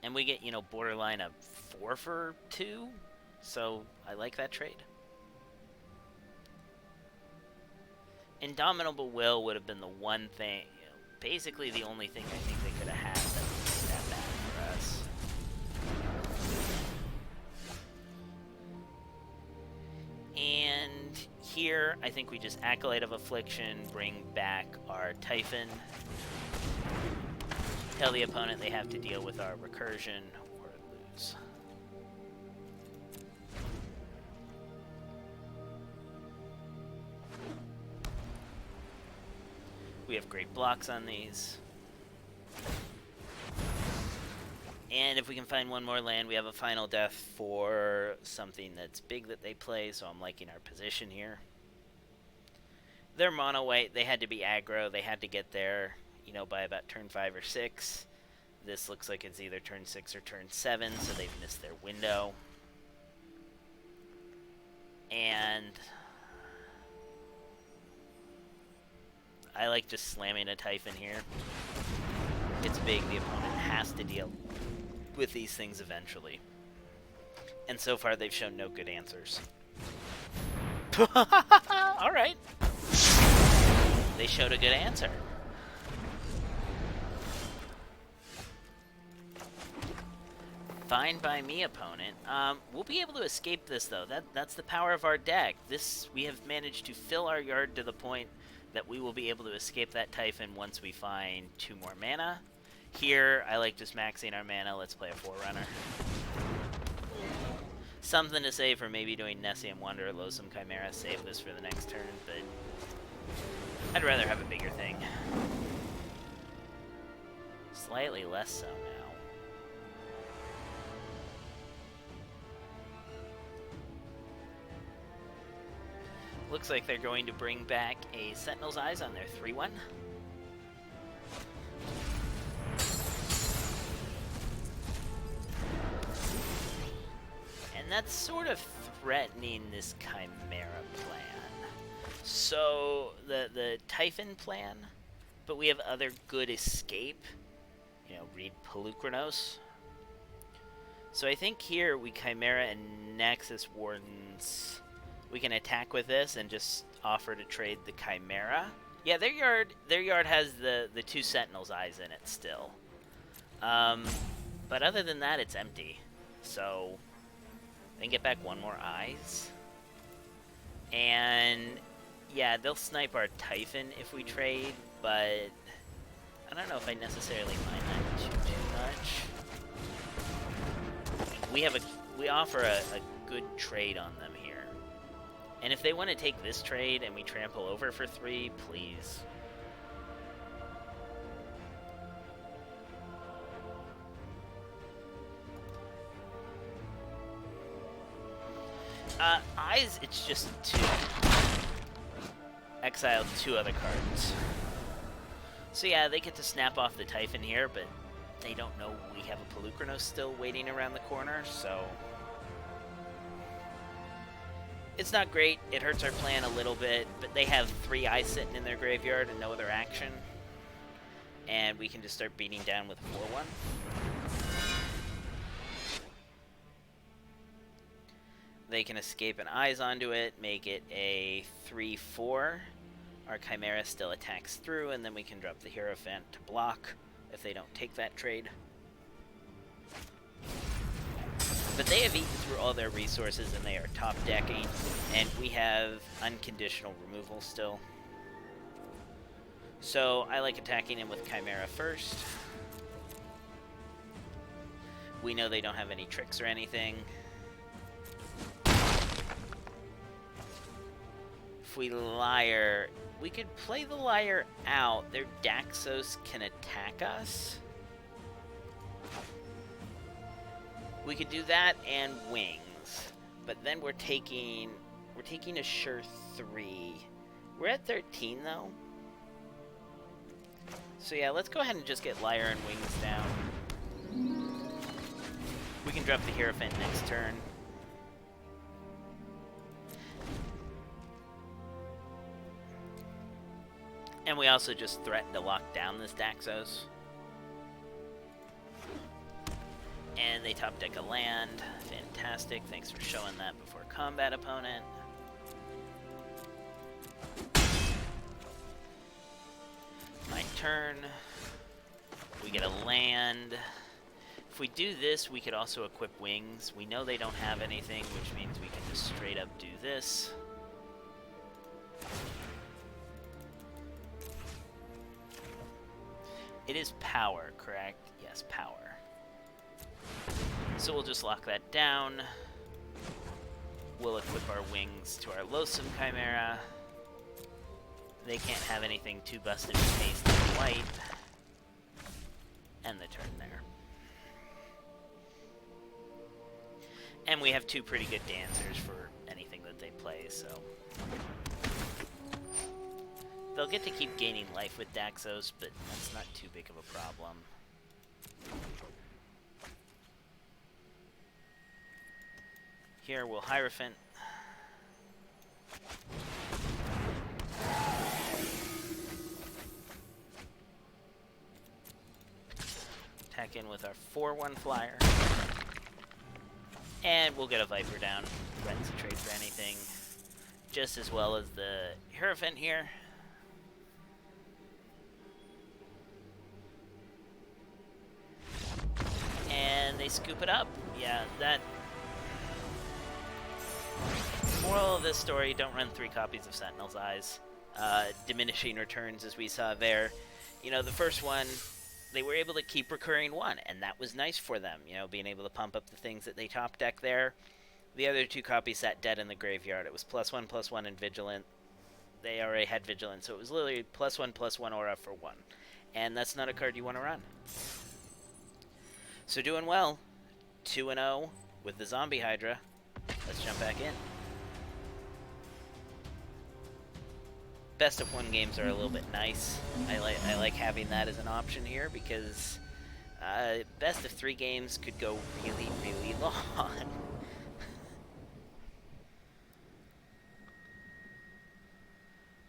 And we get, you know, borderline a 4 for 2, so I like that trade. Indomitable Will would have been the one thing, you know, basically the only thing I think they could have had that was that bad for us. And here, I think we just Acolyte of Affliction, bring back our Typhon. Tell the opponent they have to deal with our recursion or lose. We have great blocks on these. And if we can find one more land, we have a final death for something that's big that they play, so I'm liking our position here. They're mono white, they had to be aggro, they had to get there, you know, by about turn 5 or 6. This looks like it's either turn 6 or turn 7, so they've missed their window. And I like just slamming a Typhon here. It's big, the opponent has to deal with these things eventually. And so far they've shown no good answers. Alright. They showed a good answer. Fine by me, opponent. We'll be able to escape this, though. That's the power of our deck. We have managed to fill our yard to the point that we will be able to escape that Typhon once we find 2 more mana. Here, I like just maxing our mana. Let's play a Forerunner. Something to say for maybe doing Nessian Wonder, Loathsome Chimera, save this for the next turn, but I'd rather have a bigger thing. Slightly less so now. Looks like they're going to bring back a Sentinel's Eyes on their 3-1. And that's sort of threatening this Chimera plan. So, the Typhon plan, but we have other good escape. You know, read Pelucranos. So I think here we Chimera and Nexus Wardens. We can attack with this and just offer to trade the Chimera. Yeah, their yard has the 2 Sentinel's Eyes in it still. But other than that, it's empty. So they can get back 1 more Eyes. And yeah, they'll snipe our Typhon if we trade, but I don't know if I necessarily mind that too much. We offer a good trade on them here. And if they want to take this trade and we trample over for 3, please. Eyes, it's just 2. Exiled 2 other cards. So yeah, they get to snap off the Typhon here, but they don't know we have a Pelucranos still waiting around the corner, so it's not great. It hurts our plan a little bit, but they have 3 Eyes sitting in their graveyard and no other action. And we can just start beating down with a 4-1. They can escape an Eyes onto it, make it a 3-4. Our Chimera still attacks through, and then we can drop the Hierophant to block if they don't take that trade. But they have eaten through all their resources, and they are top decking, and we have unconditional removal still. So I like attacking him with Chimera first. We know they don't have any tricks or anything. If we Liar, we could play the Liar out. Their Daxos can attack us. We could do that and Wings, but then we're taking a sure 3. We're at 13 though. So yeah, let's go ahead and just get Liar and Wings down. We can drop the Hierophant next turn. And we also just threaten to lock down this Daxos. And they top deck a land. Fantastic. Thanks for showing that before combat, opponent. My turn. We get a land. If we do this, we could also equip Wings. We know they don't have anything, which means we can just straight up do this. It is power, correct? Yes, power. So we'll just lock that down. We'll equip our Wings to our Loathsome Chimera. They can't have anything too busted with haste and white. End the turn there. And we have 2 pretty good dancers for anything that they play, so they'll get to keep gaining life with Daxos, but that's not too big of a problem. Here we'll Hierophant. Attack in with our 4-1 flyer. And we'll get a Viper down. Threatens to trade for anything. Just as well as the Hierophant here. And they they scoop it up. Yeah, that... Moral of this story, don't run 3 copies of Sentinel's Eyes. Diminishing returns, as we saw there. You know, the first one, they were able to keep recurring 1, and that was nice for them, you know, being able to pump up the things that they top deck there. The other 2 copies sat dead in the graveyard. It was +1/+1 and Vigilant. They already had Vigilant, so it was literally +1/+1 aura for 1. And that's not a card you want to run. So doing well. 2-0 with the Zombie Hydra. Let's jump back in. Best of 1 games are a little bit nice. I like having that as an option here because best of 3 games could go really, really long.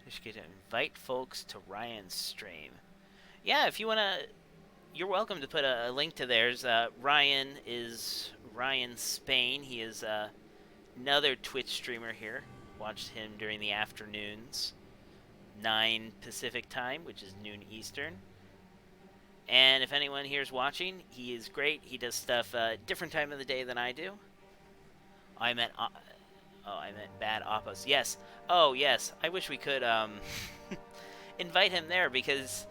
Just get to invite folks to Ryan's stream. Yeah, if you want to, you're welcome to put a link to theirs. Ryan is Ryan Spain. He is another Twitch streamer here. Watched him during the afternoons. 9 Pacific time, which is noon Eastern. And if anyone here is watching, he is great. He does stuff different time of the day than I do. I meant Bad Oppos. Yes. Oh, yes. I wish we could invite him there because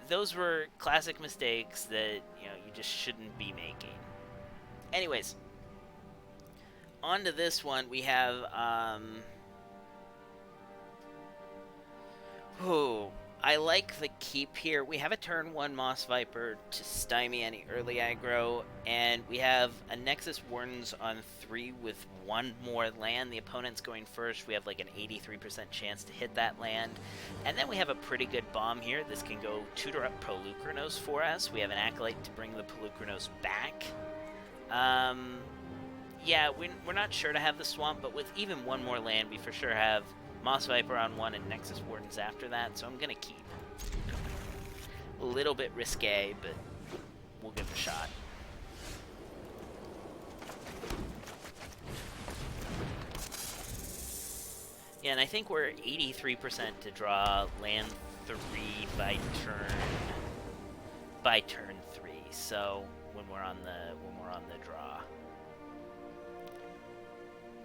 those were classic mistakes that, you know, you just shouldn't be making. Anyways, on to this one. We have I like the keep here. We have a turn 1 Moss Viper to stymie any early aggro, and we have a Nexus Wardens on 3 with 1 more land. The opponent's going first. We have like an 83% chance to hit that land. And then we have a pretty good bomb here. This can go tutor up Polukranos for us. We have an Acolyte to bring the Polukranos back. Yeah, we're not sure to have the Swamp, but with even 1 more land, we for sure have Moss Viper on 1 and Nexus Wardens after that, so I'm going to keep. A little bit risque, but we'll give it a shot. Yeah, and I think we're 83% to draw land 3 by turn 3. So when we're on the draw.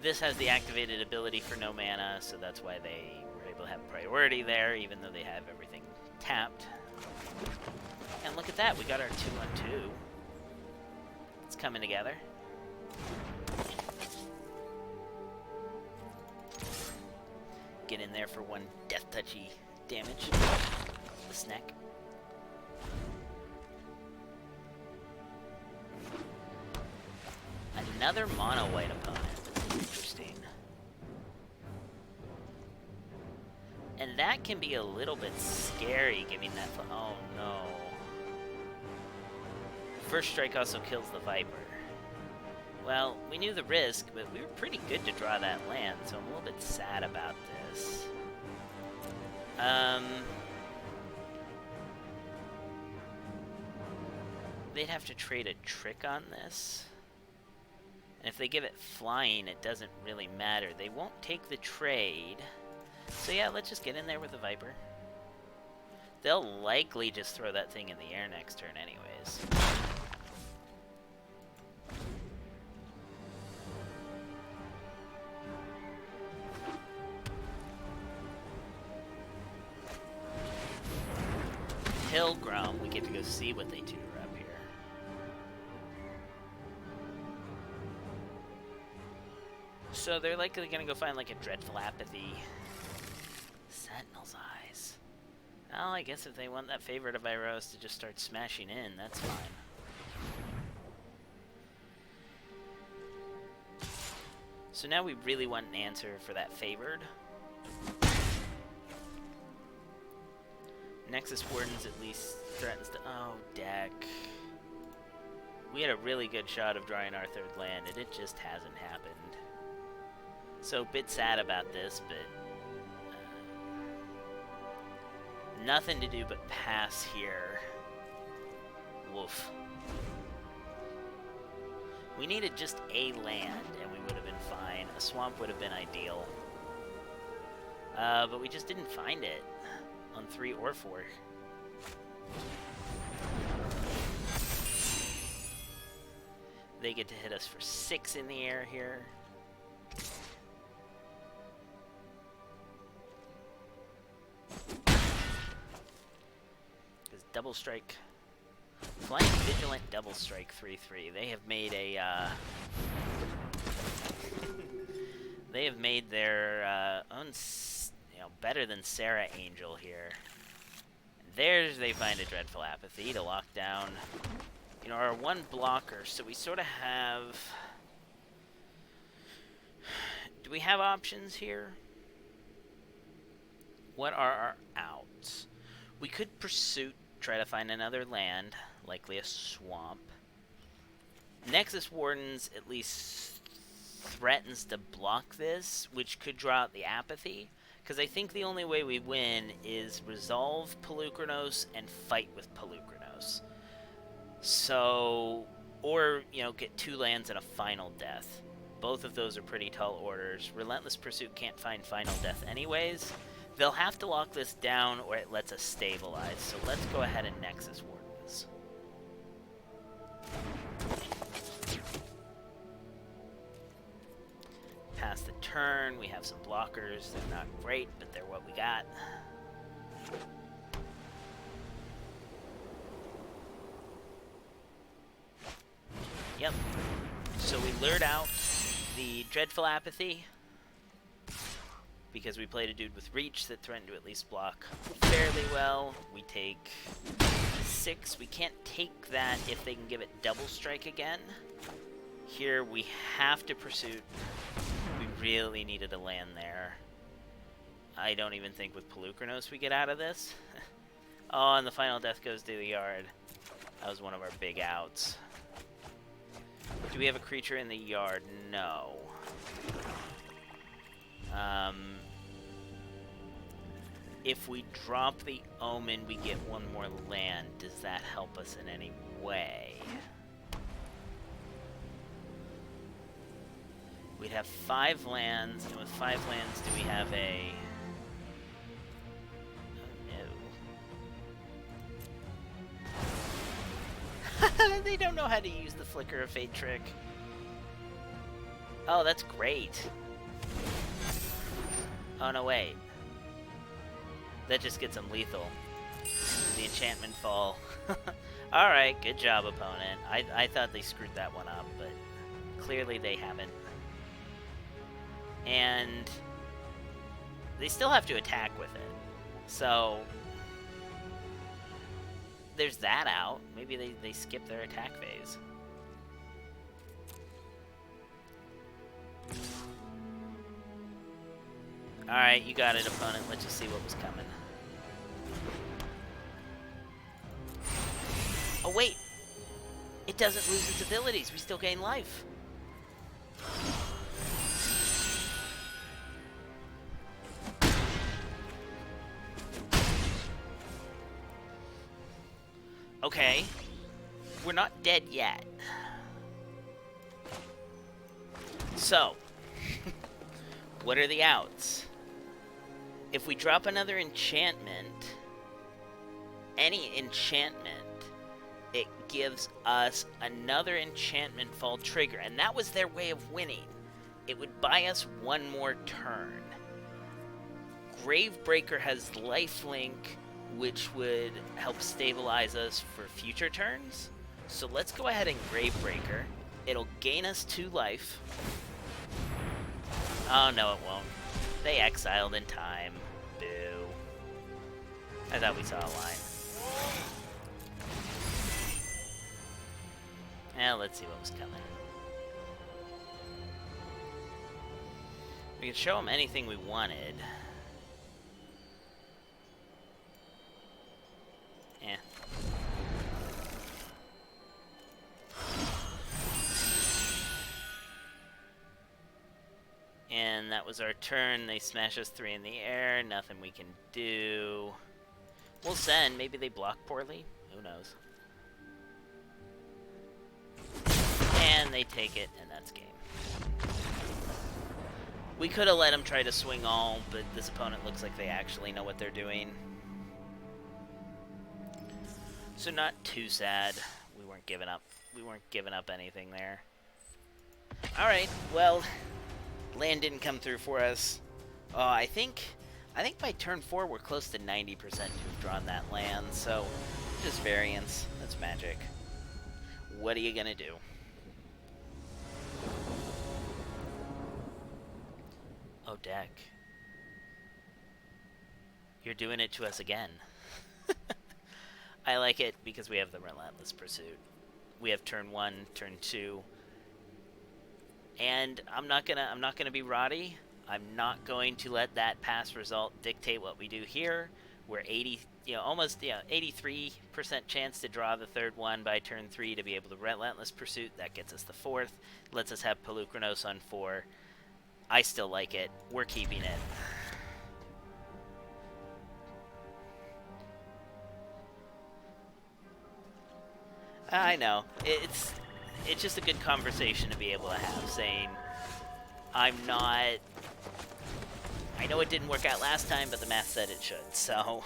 This has the activated ability for no mana, so that's why they were able to have priority there, even though they have everything tapped. And look at that, we got our 2/2. It's coming together. Get in there for 1 death touchy damage. The snack. Another mono white opponent. Interesting. And that can be a little bit scary, giving that... Oh, no. First strike also kills the Viper. Well, we knew the risk, but we were pretty good to draw that land, so I'm a little bit sad about this. They'd have to trade a trick on this. And if they give it flying, it doesn't really matter. They won't take the trade. So yeah, let's just get in there with the Viper. They'll likely just throw that thing in the air next turn anyways. Pilgrim, we get to go see what they tutor up here. So they're likely gonna go find like a Dreadful Apathy. Sentinel's Eyes. Well, I guess if they want that favorite of Iros to just start smashing in, that's fine. So now we really want an answer for that favored. Nexus Wardens at least threatens to... Oh, deck. We had a really good shot of drawing our 3rd land, and it just hasn't happened. So, a bit sad about this, but... nothing to do but pass here. Woof. We needed just a land, and we would have been fine. A swamp would have been ideal. But we just didn't find it. On 3 or 4. They get to hit us for 6 in the air here. Because Double Strike... Flying Vigilant Double Strike 3/3. They have made a, they have made their own, better than Sarah Angel here. There's they find a Dreadful Apathy to lock down, our one blocker. So we sort of have... Do we have options here? What are our outs? We could Pursuit, try to find another land, likely a swamp. Nexus Wardens at least threatens to block this, which could draw out the Apathy. Because I think the only way we win is resolve Polukranos and fight with Polukranos. So, or, get 2 lands and a Final Death. Both of those are pretty tall orders. Relentless Pursuit can't find Final Death anyways. They'll have to lock this down or it lets us stabilize. So let's go ahead and Nexus Wardens. Pass the turn, we have some blockers. They're not great, but they're what we got. Yep. So we lured out the Dreadful Apathy because we played a dude with Reach that threatened to at least block fairly well. We take 6. We can't take that if they can give it Double Strike again. Here we have to Pursuit. We really needed a land there. I don't even think with Polukranos we get out of this. Oh, and the Final Death goes to the yard. That was one of our big outs. Do we have a creature in the yard? No. If we drop the Omen, we get 1 more land. Does that help us in any way? We'd have 5 lands, and with 5 lands, do we have a... Oh, no. They don't know how to use the Flicker of Fate trick. Oh, that's great. Oh, no, wait. That just gets them lethal. The enchantment fall. Alright, good job, opponent. I thought they screwed that one up, but clearly they haven't. And they still have to attack with it. So there's that out. Maybe they skip their attack phase. Alright, you got it, opponent. Let's just see what was coming. Oh, wait! It doesn't lose its abilities. We still gain life. Okay. We're not dead yet. So, what are the outs? If we drop another enchantment, any enchantment, it gives us another enchantment fall trigger. And that was their way of winning. It would buy us 1 more turn. Gravebreaker has lifelink, which would help stabilize us for future turns. So let's go ahead and Gravebreaker. It'll gain us 2 life. Oh, no, it won't. They exiled in time. Boo. I thought we saw a line. Now let's see what was coming. We could show them anything we wanted. Yeah. And that was our turn. They smash us 3 in the air. Nothing we can do. We'll send. Maybe they block poorly. Who knows? And they take it, and that's game. We could have let them try to swing all, but this opponent looks like they actually know what they're doing. So not too sad. We weren't giving up. We weren't giving up anything there. Alright, well, land didn't come through for us. I think by turn 4 we're close to 90% to have drawn that land, so just variance. That's magic. What are you gonna do? Oh, deck. You're doing it to us again. I like it because we have the Relentless Pursuit. We have turn 1, turn 2. And I'm not gonna be Roddy. I'm not going to let that pass result dictate what we do here. We're 83% chance to draw the third one by turn 3 to be able to Relentless Pursuit. That gets us the fourth. Lets us have Polukranos on 4. I still like it. We're keeping it. I know. It's just a good conversation to be able to have, saying, I know it didn't work out last time, but the math said it should, so...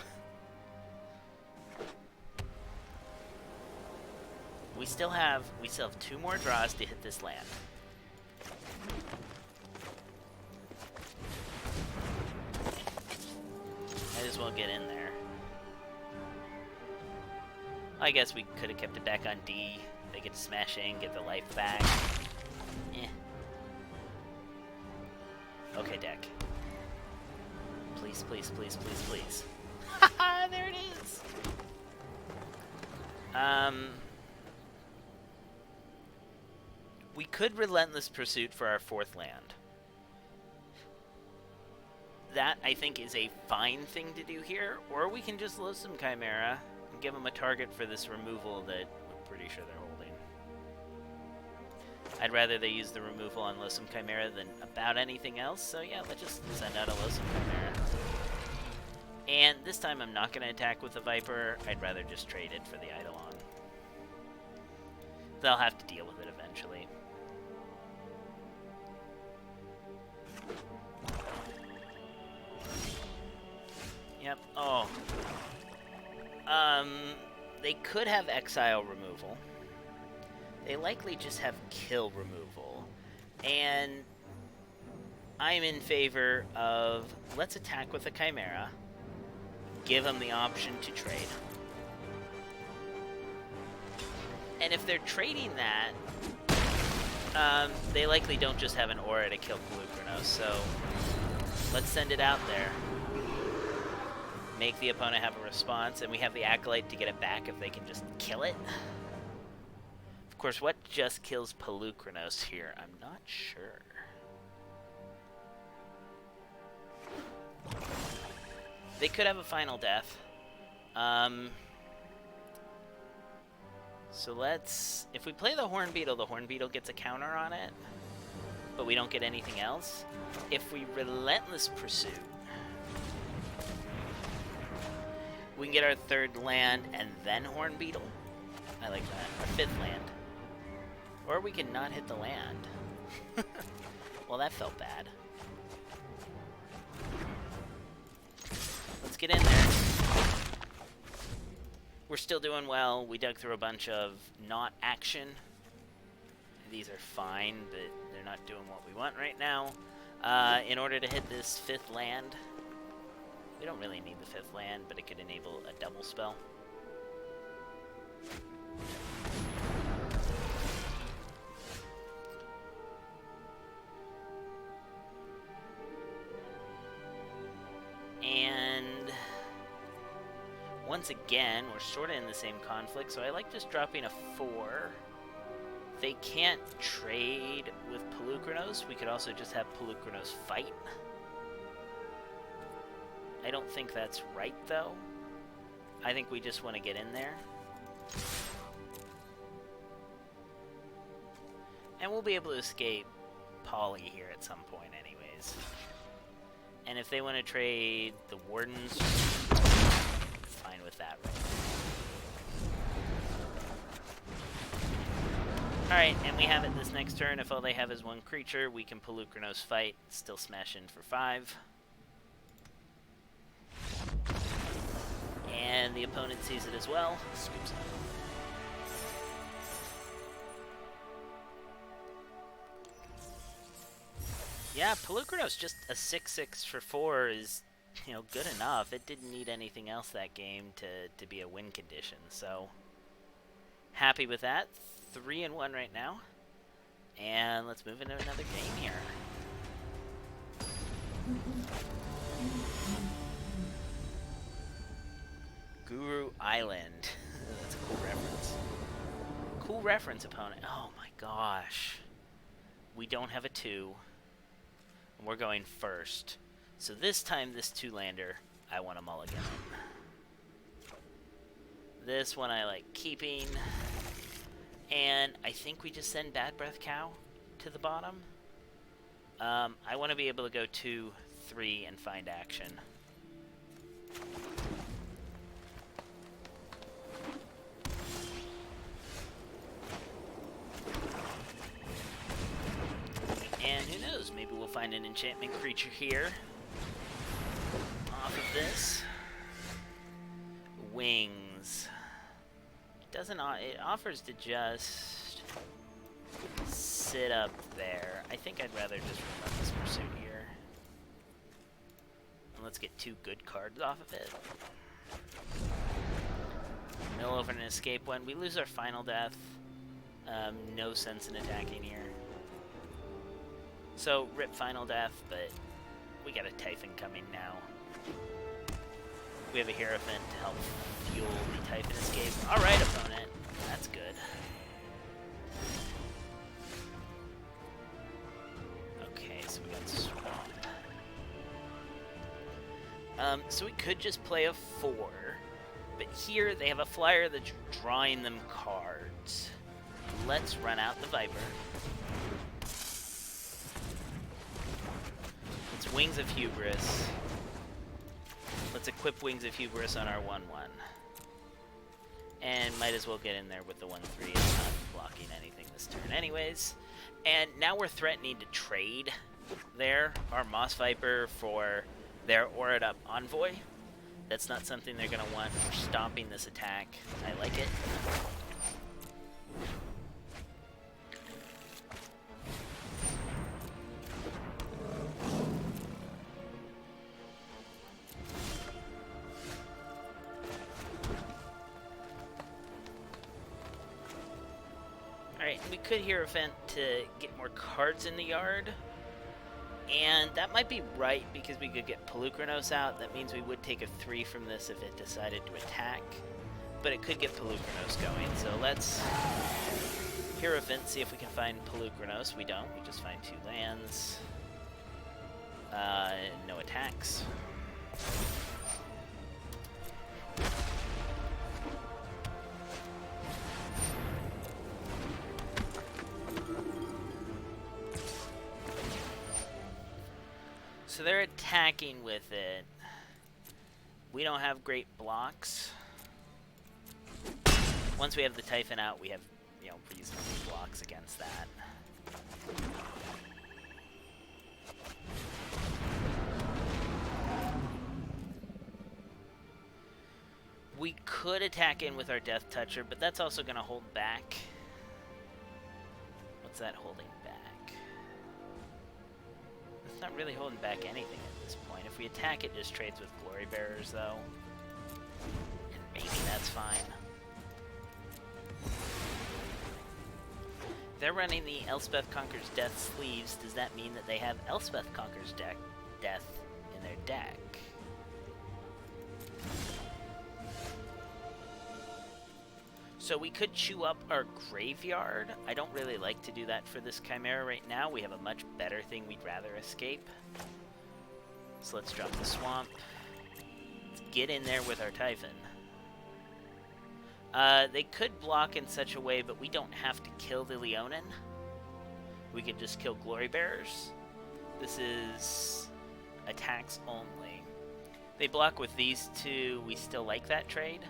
We still have 2 more draws to hit this land. Might as well get in there. I guess we could have kept it back on D. They get to smash in, get the life back. Eh. Okay, deck. Please, please, please, please, please. Haha, there it is! We could Relentless Pursuit for our 4th land. That, I think, is a fine thing to do here. Or we can just lose some Chimera and give them a target for this removal that we're pretty sure they're holding. I'd rather they use the removal on Losum Chimera than about anything else, so yeah, let's just send out a Losum Chimera. And this time I'm not going to attack with the Viper. I'd rather just trade it for the Eidolon. They'll have to deal with it eventually. Yep. Oh. They could have Exile removal. They likely just have Kill removal. And I'm in favor of, let's attack with a Chimera. Give them the option to trade. And if they're trading that, they likely don't just have an aura to kill Polukranos, so let's send it out there. Make the opponent have a response, and we have the Acolyte to get it back if they can just kill it. Of course, what just kills Polukranos here? I'm not sure. They could have a final death. So let's... If we play the Horn Beetle gets a counter on it, but we don't get anything else. If we Relentless Pursuit, we can get our 3rd land and then Horn Beetle. I like that. Our 5th land. Or we can not hit the land. Well, that felt bad. Let's get in there. We're still doing well. We dug through a bunch of not action. These are fine, but they're not doing what we want right now. In order to hit this 5th land, we don't really need the 5th land, but it could enable a double spell. And once again, we're sort of in the same conflict, so I like just dropping a 4. They can't trade with Polukranos. We could also just have Polukranos fight. I don't think that's right, though. I think we just want to get in there. And we'll be able to escape Poly here at some point anyways. And if they want to trade the Wardens, fine with that right now. Alright, and we have it this next turn. If all they have is 1 creature, we can Polukranos fight, still smash in for 5. And the opponent sees it as well, scoops it. Yeah, Pelucranos just a 6/6 for 4 is, you know, good enough. It didn't need anything else that game to be a win condition. So happy with that. 3-1 right now. And let's move into another game here. Guru Island. That's a cool reference. Cool reference, opponent. Oh my gosh. We don't have a 2. And we're going first. So this time, this 2-lander, I want to mulligan it. This one I like keeping. And I think we just send Bad Breath Cow to the bottom. I want to be able to go 2, 3, and find action. And who knows, maybe we'll find an enchantment creature here. Off of this. Wings. It offers to just sit up there. I think I'd rather just run this pursuit here. And let's get 2 good cards off of it. Mill over an escape one. We lose our final death. No sense in attacking here. So, rip final death, but we got a Typhon coming now. We have a Hierophant to help fuel the Typhon escape. Alright, opponent. That's good. Okay, so we got Swamp. So we could just play a 4, but here they have a flyer that's drawing them cards. Let's run out the Viper. It's Wings of Hubris. Let's equip Wings of Hubris on our 1/1. And might as well get in there with the 1/3. It's not blocking anything this turn anyways. And now we're threatening to trade our Moss Viper for their Aura'd Up Envoy. That's not something they're going to want. We're stopping this attack. I like it. Alright, we could Hierophant to get more cards in the yard. And that might be right, because we could get Pelucranos out. That means we would take a 3 from this if it decided to attack. But it could get Pelucranos going, so let's Hierophant, see if we can find Pelucranos. We don't, we just find 2 lands. No attacks. So they're attacking with it. We don't have great blocks. Once we have the Typhon out, we have, you know, reasonable blocks against that. We could attack in with our Death Toucher, but that's also going to hold back. What's that holding back? It's not really holding back anything at this point. If we attack, it just trades with Glory Bearers, though. And maybe that's fine. They're running the Elspeth Conquers Death sleeves. Does that mean that they have Elspeth Conquers Death in their deck? So we could chew up our graveyard. I don't really like to do that for this Chimera right now. We have a much better thing we'd rather escape. So let's drop the Swamp. Let's get in there with our Typhon. They could block in such a way, but we don't have to kill the Leonin. We could just kill Glory Bearers. This is attacks only. They block with these 2. We still like that trade.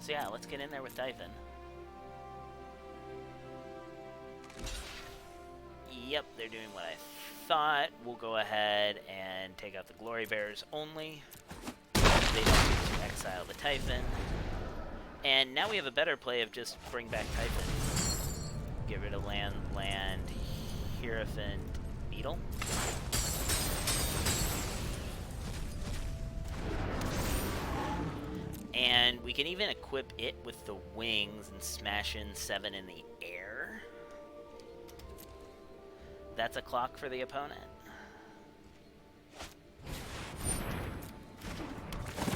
So yeah, let's get in there with Typhon. Yep, they're doing what I thought. We'll go ahead and take out the Glory Bearers only. They don't need to exile the Typhon. And now we have a better play of just bring back Typhon. Get rid of land, Hierophant, beetle. And we can even equip it with the wings and smash in 7 in the air. That's a clock for the opponent.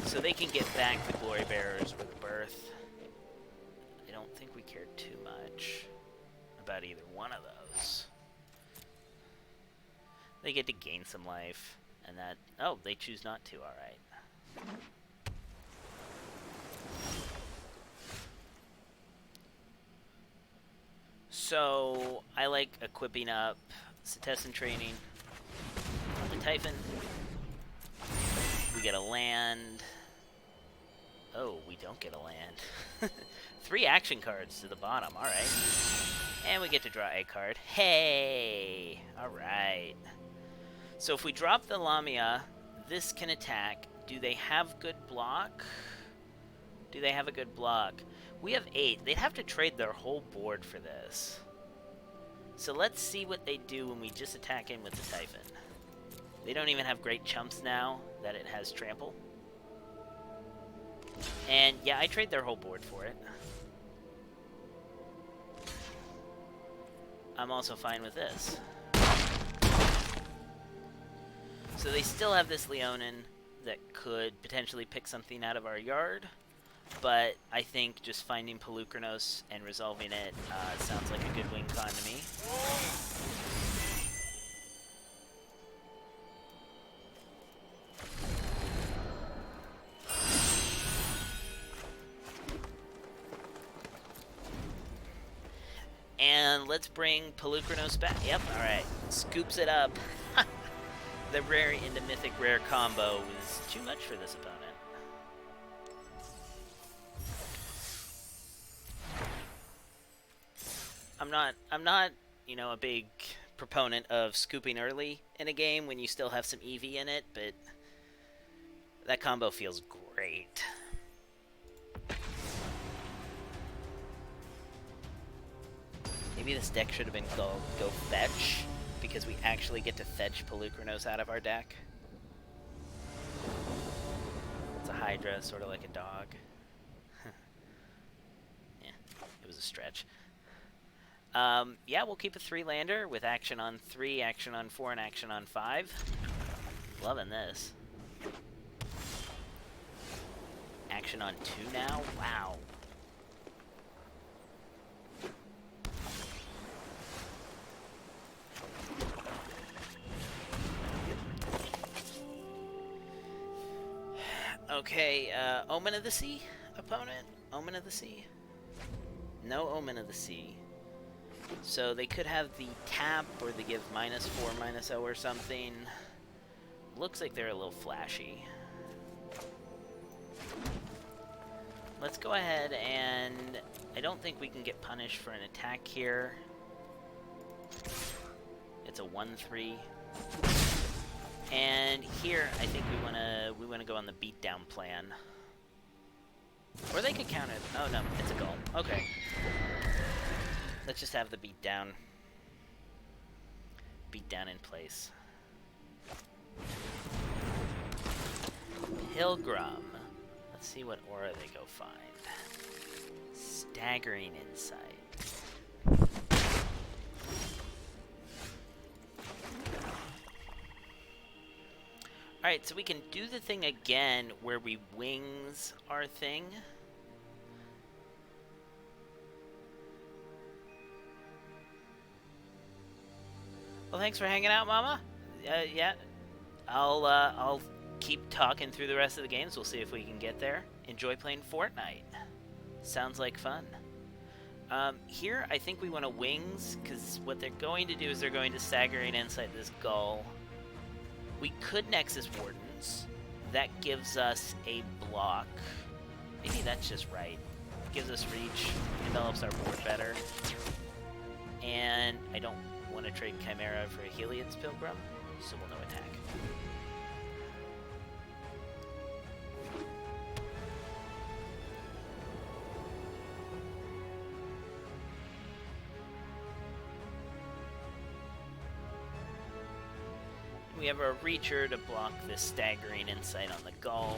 So they can get back the Glory Bearers with Birth. I don't think we cared too much about either one of those. They get to gain some life, and that... Oh, they choose not to, alright. So, I like equipping up Cetizen Training on the Typhon. We get a land. Oh, we don't get a land. 3 action cards to the bottom, alright. And we get to draw a card. Hey! Alright. So if we drop the Lamia, this can attack. Do they have good block? Do they have a good block? We have 8. They'd have to trade their whole board for this. So let's see what they do when we just attack in with the Typhon. They don't even have great chumps now that it has trample. And yeah, I trade their whole board for it. I'm also fine with this. So they still have this Leonin that could potentially pick something out of our yard. But I think just finding Pelucranos and resolving it sounds like a good win con to me. And let's bring Pelucranos back. Yep, alright. Scoops it up. The rare into mythic rare combo was too much for this opponent. I'm not, you know, a big proponent of scooping early in a game when you still have some EV in it, but that combo feels great. Maybe this deck should have been called Go Fetch, because we actually get to fetch Pelucranos out of our deck. It's a Hydra, sort of like a dog. Yeah, it was a stretch. Yeah, we'll keep a 3-lander with action on 3, action on 4, and action on 5. Loving this. Action on 2 now? Wow. Okay, Omen of the Sea, opponent? Omen of the Sea? No Omen of the Sea. So they could have the tap, or they give -4, -0 or something. Looks like they're a little flashy. Let's go ahead and... I don't think we can get punished for an attack here. It's a 1/3. And here, I think we wanna go on the beatdown plan. Or they could counter... Oh no, it's a goal. Okay. Let's just have the beatdown. Beatdown in place. Pilgrim. Let's see what aura they go find. Staggering Insight. Alright, so we can do the thing again where we wings our thing. Well, thanks for hanging out, Mama. Yeah, I'll keep talking through the rest of the games. We'll see if we can get there. Enjoy playing Fortnite. Sounds like fun. Here, I think we want to wings, because what they're going to do is they're going to staggering inside this gull. We could Nexus Wardens. That gives us a block. Maybe that's just right. Gives us reach, develops our board better. And I don't want to trade Chimera for a Heliod's Pilgrim, so we'll no attack. We have our Reacher to block this staggering insight on the Gull.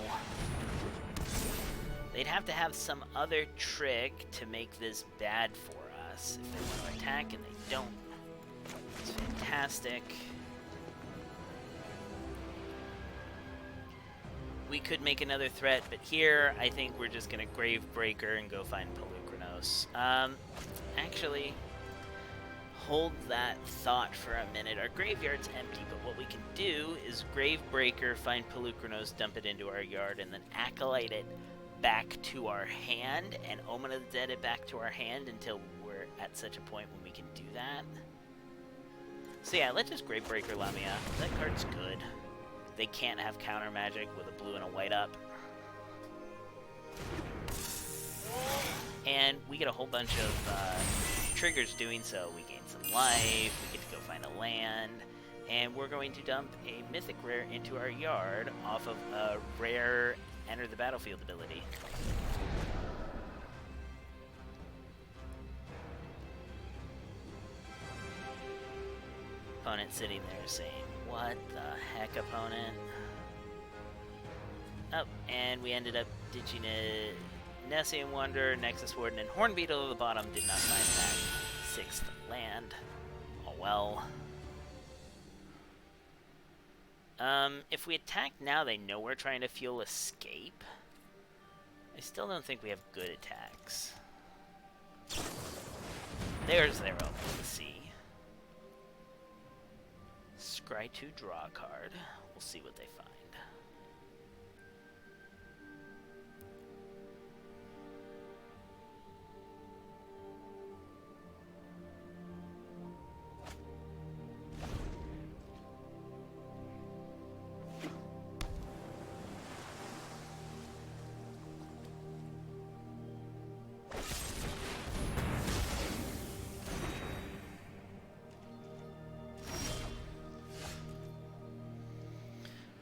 They'd have to have some other trick to make this bad for us if they want to attack, and they don't. It's fantastic. We could make another threat, but here I think we're just going to Gravebreaker and go find Pelucranos. Actually, hold that thought for a minute. Our graveyard's empty, but what we can do is Gravebreaker, find Pelucranos, dump it into our yard, and then Acolyte it back to our hand, and Omen of the Dead it back to our hand until we're at such a point when we can do that. So yeah, let's just Gravebreaker Lamia. That card's good. They can't have counter magic with a blue and a white up. And we get a whole bunch of triggers doing so. We gain some life, we get to go find a land, and we're going to dump a mythic rare into our yard off of a rare Enter the Battlefield ability. Opponent sitting there saying, "What the heck, opponent?" Oh, and we ended up ditching a Nessian Wonder, Nexus Warden, and Hornbeetle at the bottom. Did not find that 6th land. Oh well. If we attack now, they know we're trying to fuel escape. I still don't think we have good attacks. There's their open to see. Scry 2, draw a card. We'll see what they find.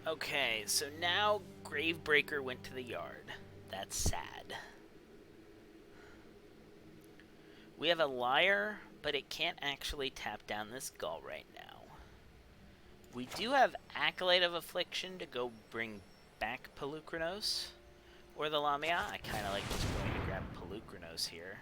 Okay, so now Gravebreaker went to the yard. That's sad. We have a Liar, but it can't actually tap down this Gull right now. We do have Acolyte of Affliction to go bring back Pelucranos, or the Lamia. I kind of like just going to grab Pelucranos here.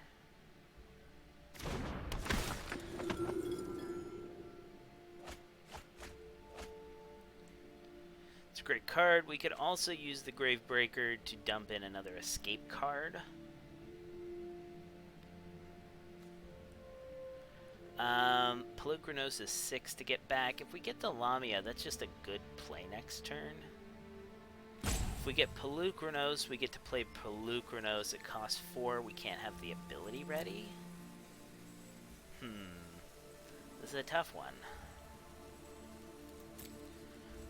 It's a great card. We could also use the Gravebreaker to dump in another escape card. Pelucranos is 6 to get back. If we get the Lamia, that's just a good play next turn. If we get Pelucranos, we get to play Pelucranos. It costs 4. We can't have the ability ready. This is a tough one.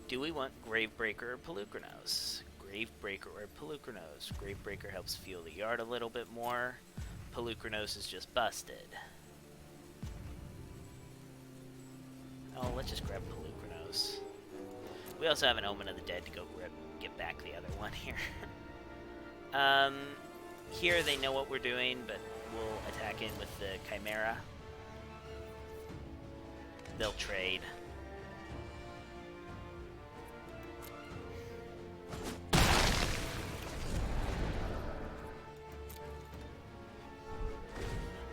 Do we want Gravebreaker or Pelucranos? Gravebreaker or Pelucranos? Gravebreaker helps fuel the yard a little bit more. Pelucranos is just busted. Oh, let's just grab Pelucranos. We also have an Omen of the Dead to go get back the other one here. Here they know what we're doing, but we'll attack in with the Chimera. They'll trade.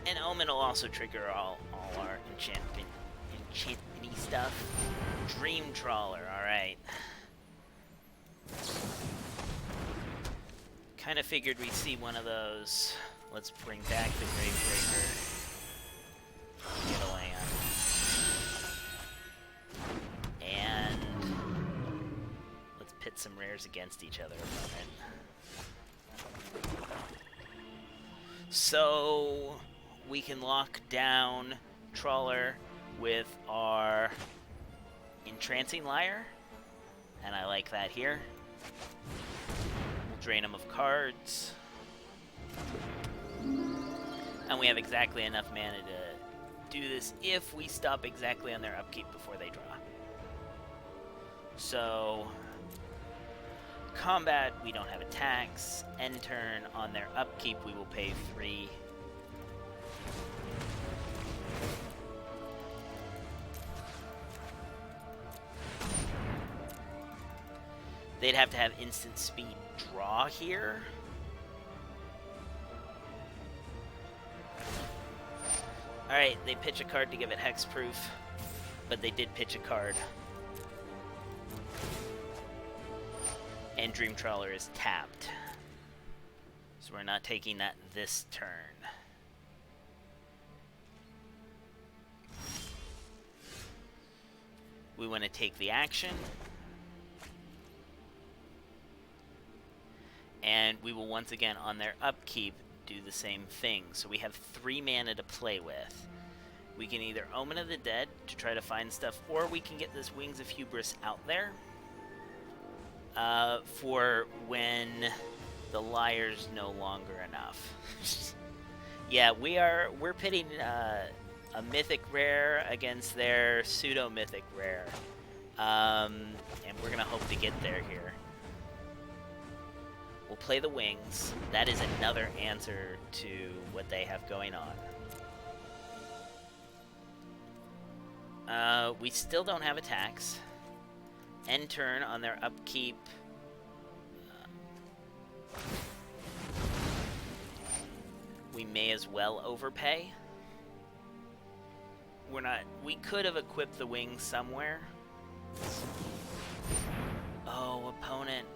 And Omen will also trigger all our enchantment stuff. Dream Trawler, alright. Kind of figured we'd see one of those. Let's bring back the Gravebreaker. Get a land. And let's pit some rares against each other a moment. So we can lock down Trawler with our Entrancing Liar, and I like that here. We'll drain them of cards. And we have exactly enough mana to do this if we stop exactly on their upkeep before they draw. So, combat, we don't have attacks. End turn, on their upkeep, we will pay 3. They'd have to have instant speed draw here. Alright, they pitch a card to give it hexproof, but they did pitch a card. And Dream Trawler is tapped. So we're not taking that this turn. We want to take the action. And we will once again, on their upkeep, do the same thing. So we have 3 mana to play with. We can either Omen of the Dead to try to find stuff, or we can get this Wings of Hubris out there for when the Liar's no longer enough. Yeah, we're pitting a mythic rare against their pseudo mythic rare, and we're gonna hope to get there here. We'll play the Wings. That is another answer to what they have going on. We still don't have attacks. End turn on their upkeep. We may as well overpay. We could have equipped the Wings somewhere. Oh, opponent.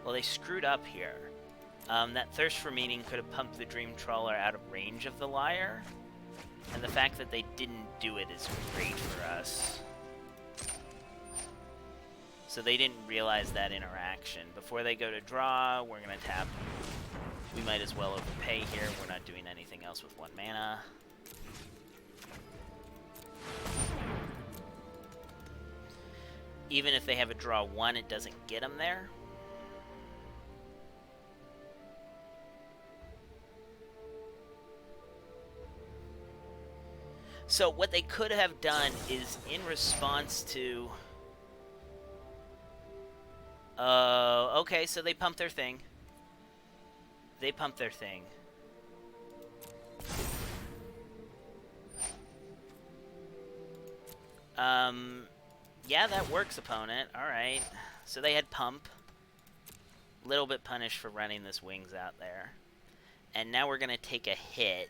Well, they screwed up here. That Thirst for Meaning could have pumped the Dream Trawler out of range of the Liar. And the fact that they didn't do it is great for us. So they didn't realize that interaction. Before they go to draw, we're going to tap. We might as well overpay here. We're not doing anything else with 1 mana. Even if they have a draw 1, it doesn't get them there. So what they could have done is, in response to... okay, so they pumped their thing. They pumped their thing. Yeah, that works, opponent. Alright. So they had pump. A little bit punished for running this Wings out there. And now we're going to take a hit.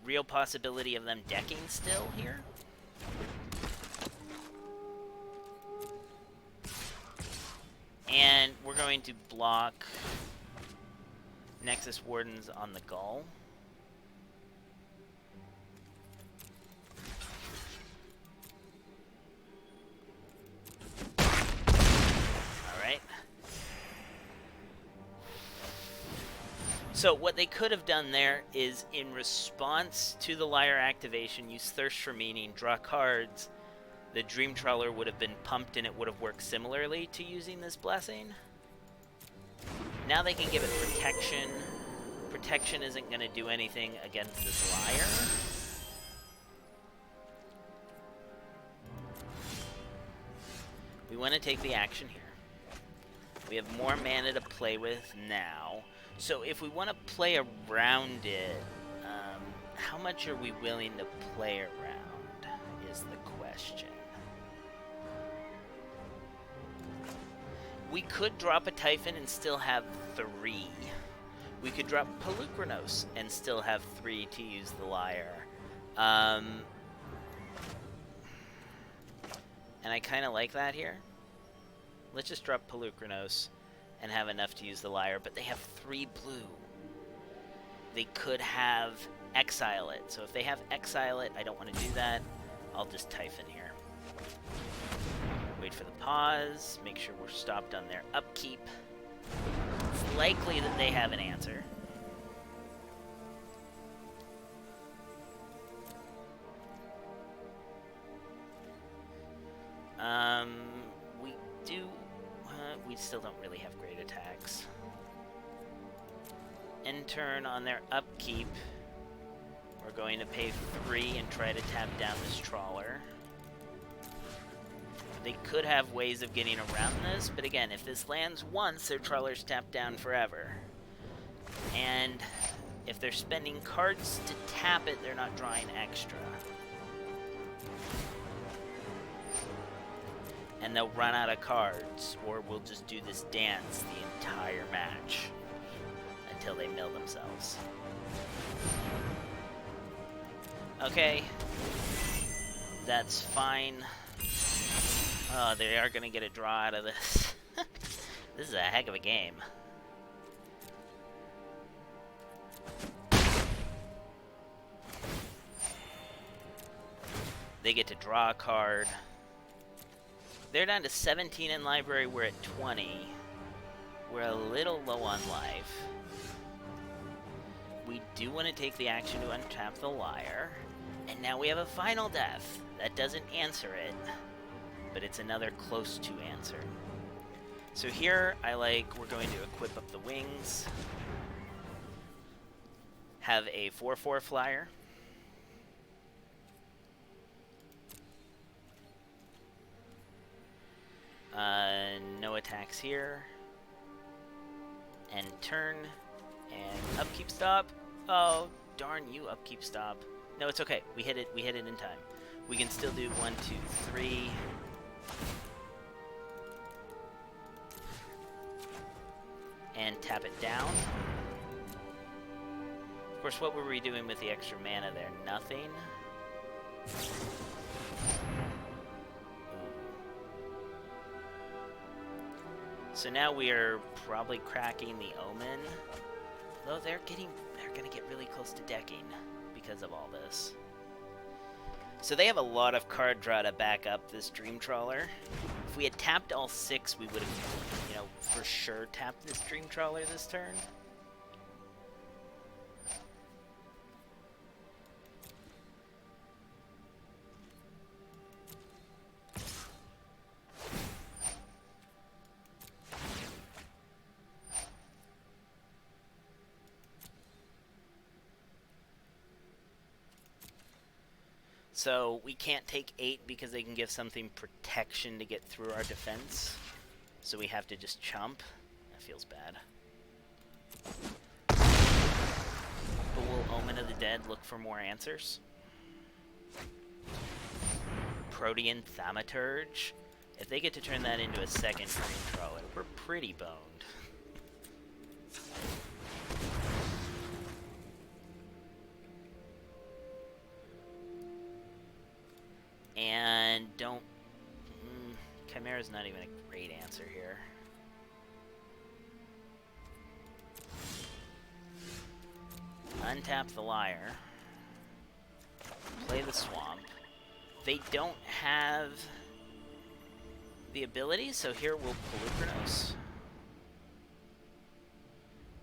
Real possibility of them decking still here. And we're going to block Nexus Wardens on the Gull. Alright. So what they could have done there is, in response to the Liar activation, use Thirst for Meaning, draw cards. The Dream Trawler would have been pumped and it would have worked similarly to using this Blessing. Now they can give it protection. Protection isn't going to do anything against this Liar. We want to take the action here. We have more mana to play with now. So if we want to play around it, how much are we willing to play around is the question. We could drop a Typhon and still have 3. We could drop Pelucranos and still have 3 to use the Liar. And I kind of like that here. Let's just drop Pelucranos and have enough to use the Liar, but they have 3 blue. They could have Exile it. So if they have Exile it, I don't want to do that. I'll just Typhon here. Wait for the pause, make sure we're stopped on their upkeep. It's likely that they have an answer. We do... we still don't really have great attacks. End turn on their upkeep. We're going to pay 3 and try to tap down this Trawler. They could have ways of getting around this, but again, if this lands once, their Trawler's tapped down forever. And if they're spending cards to tap it, they're not drawing extra. and they'll run out of cards, or we'll just do this dance the entire match until they mill themselves. Okay, that's fine. Oh, they are gonna get a draw out of this. This is a heck of a game. They get to draw a card. They're down to 17 in library, we're at 20. We're a little low on life. We do want to take the action to untap the liar. And now we have a final death. That doesn't answer it, but it's another close to answer. So here, we're going to equip up the wings. Have a 4/4 flyer. No attacks here. And turn. And upkeep stop. Oh, darn you, upkeep stop. No, it's okay. We hit it in time. We can still do 1, 2, 3. And tap it down. Of course, what were we doing with the extra mana there? Nothing. So now we are probably cracking the Omen. Though they're gonna get really close to decking because of all this. So they have a lot of card draw to back up this Dream Trawler. If we had tapped all 6, we would have, for sure tapped this Dream Trawler this turn. So we can't take 8 because they can give something protection to get through our defense. So we have to just chump. That feels bad. But will Omen of the Dead look for more answers? Protean Thaumaturge. If they get to turn that into a second Dream Trawler, we're pretty boned. And don't... Chimera's not even a great answer here. Untap the Liar. Play the Swamp. They don't have the ability, so here we'll Polukranos.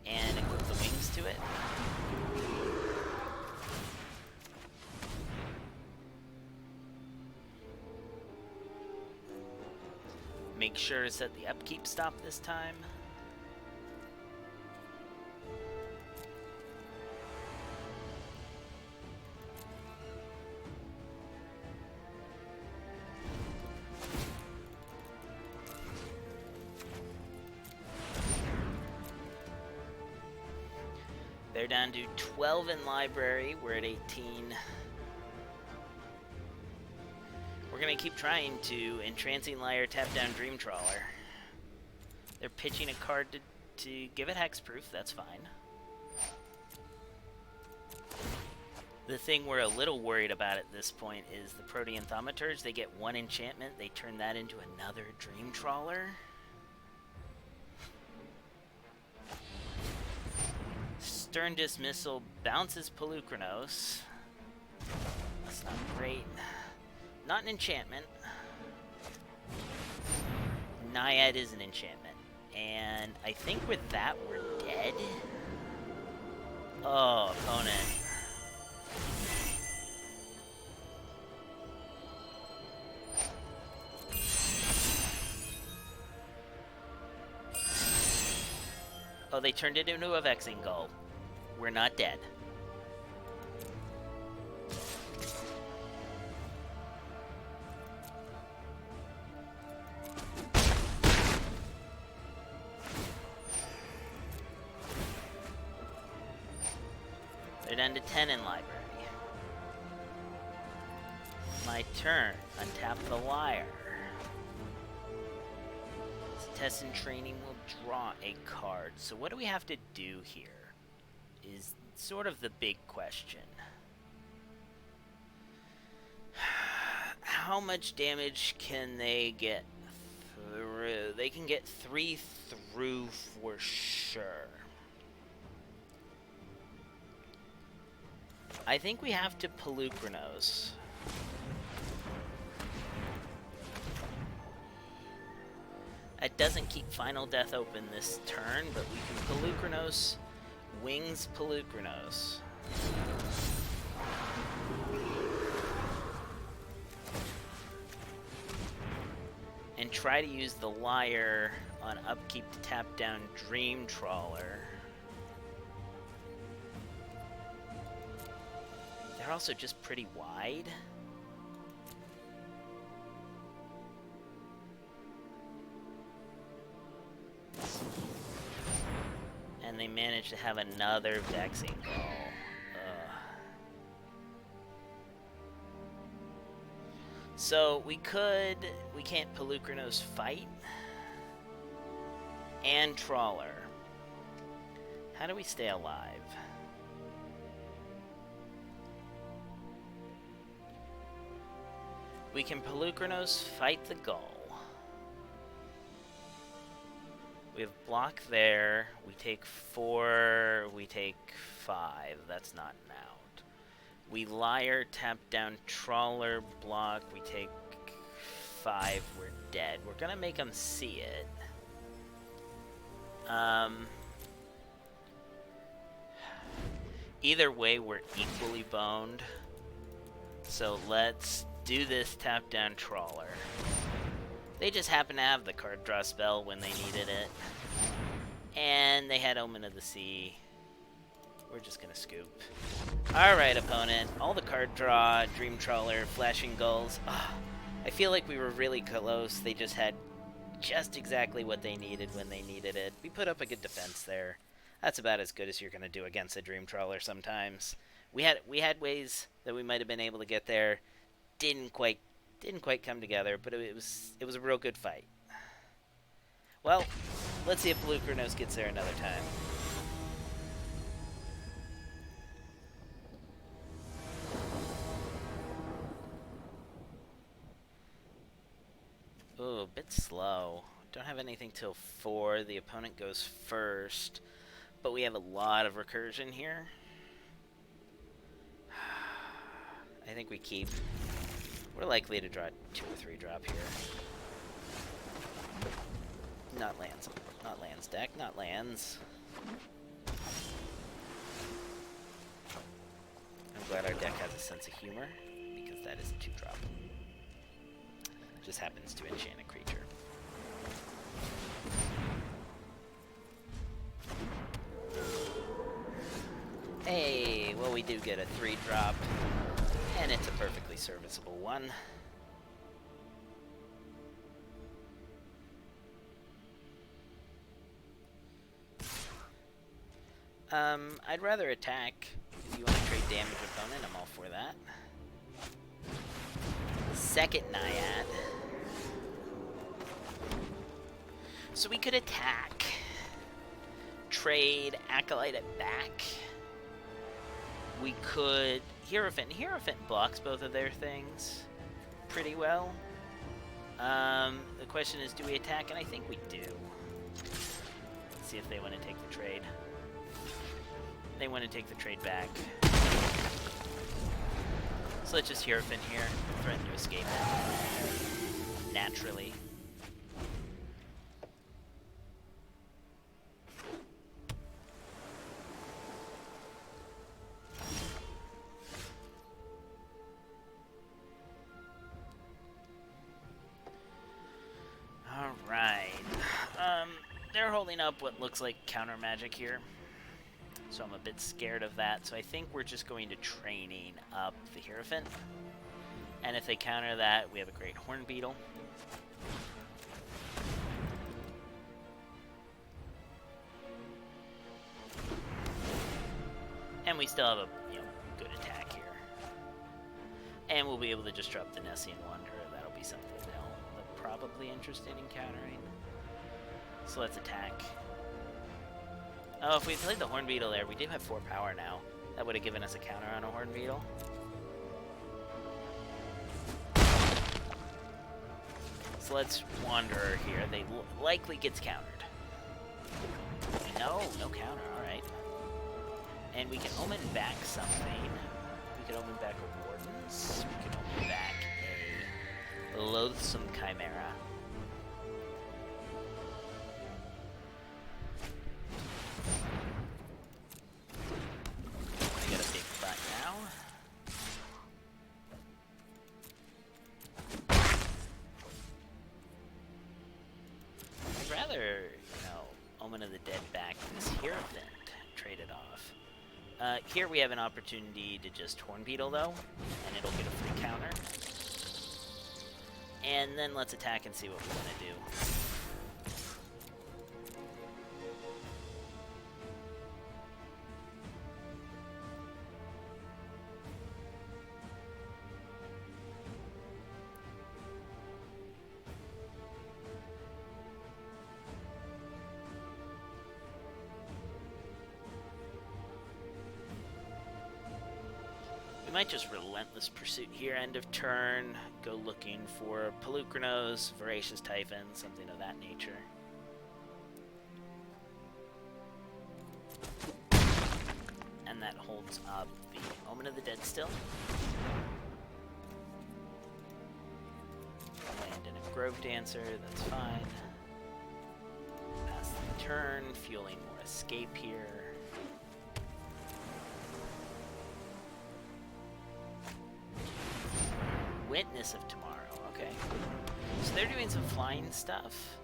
And equip the wings to it. Make sure to set the upkeep stop this time. They're down to 12 in library. We're at 18. We're going to keep trying to Entrancing Liar, tap down Dream Trawler. They're pitching a card to give it hexproof. That's fine. The thing we're a little worried about at this point is the Protean Thaumaturge. They get 1 enchantment. They turn that into another Dream Trawler. Stern Dismissal bounces Polukranos. That's not great. Not an enchantment. Naiad is an enchantment. And I think with that, we're dead. Oh, opponent. Oh, they turned it into a Vexing Gull. We're not dead. They're down to 10 in library. My turn. Untap the Liar. Test and training will draw a card. So what do we have to do here is sort of the big question. How much damage can they get through? They can get 3 through for sure. I think we have to Pelucranos. It doesn't keep Final Death open this turn, but we can Pelucranos, Wings Pelucranos. And try to use the Liar on upkeep to tap down Dream Trawler. They're also just pretty wide. And they managed to have another Vexing Ball. So we can't Pelucranos fight. And Trawler. How do we stay alive? We can Pelucranos fight the Gull. We have block there. We take 4. We take 5. That's not an out. We Liar, tap down Trawler, block. We take 5. We're dead. We're gonna make them see it. Either way, we're equally boned. So let's do this tap down Trawler. They just happen to have the card draw spell when they needed it. And they had Omen of the Sea. We're just gonna scoop. Alright, opponent. All the card draw, Dream Trawler, Flashing Gulls. I feel like we were really close. They just had just exactly what they needed when they needed it. We put up a good defense there. That's about as good as you're gonna do against a Dream Trawler sometimes. We had ways that we might have been able to get there. Didn't quite come together, but it was a real good fight. Well, let's see if Pelucranos gets there another time. Ooh, a bit slow. Don't have anything till 4. The opponent goes first, but we have a lot of recursion here. I think we keep. We're likely to draw 2 or 3 drop here. Not lands. Not lands, deck. Not lands. I'm glad our deck has a sense of humor, because that is a 2-drop. Just happens to enchant a creature. Hey, well, we do get a 3-drop. And it's a perfectly serviceable one. I'd rather attack. If you want to trade damage opponent, I'm all for that. Second Naiad. So we could attack. Trade Acolyte it back. We could Hierophant. Hierophant blocks both of their things pretty well. The question is, do we attack? And I think we do. Let's see if they want to take the trade. They want to take the trade back. So let's just Hierophant here. Threaten to escape it. Naturally. They're holding up what looks like counter magic here, so I'm a bit scared of that. So I think we're just going to training up the Hierophant, and if they counter that, we have a great Horn Beetle. And we still have a good attack here, and we'll be able to just drop the Nessian Wanderer. That'll be something they're probably interested in countering. So let's attack. Oh, if we played the Horn Beetle there, we do have 4 power now. That would have given us a counter on a Horn Beetle. So let's Wanderer here. They likely gets countered. No counter, alright. And we can Omen back something. We can Omen back a Wardens. We can Omen back a Loathsome Chimera. I got a big butt now. I'd rather, Omen of the Dead back this Hierophant, trade it off. Here we have an opportunity to just Horn Beetle though, and it'll get a free counter. And then let's attack and see what we want to do. Might just Relentless Pursuit here, end of turn, go looking for Pelucranos, Voracious Typhon, something of that nature. And that holds up the Omen of the Dead still. Land in a Grove Dancer, that's fine. Pass the turn, fueling more escape here. Witness of Tomorrow, okay. So they're doing some flying stuff.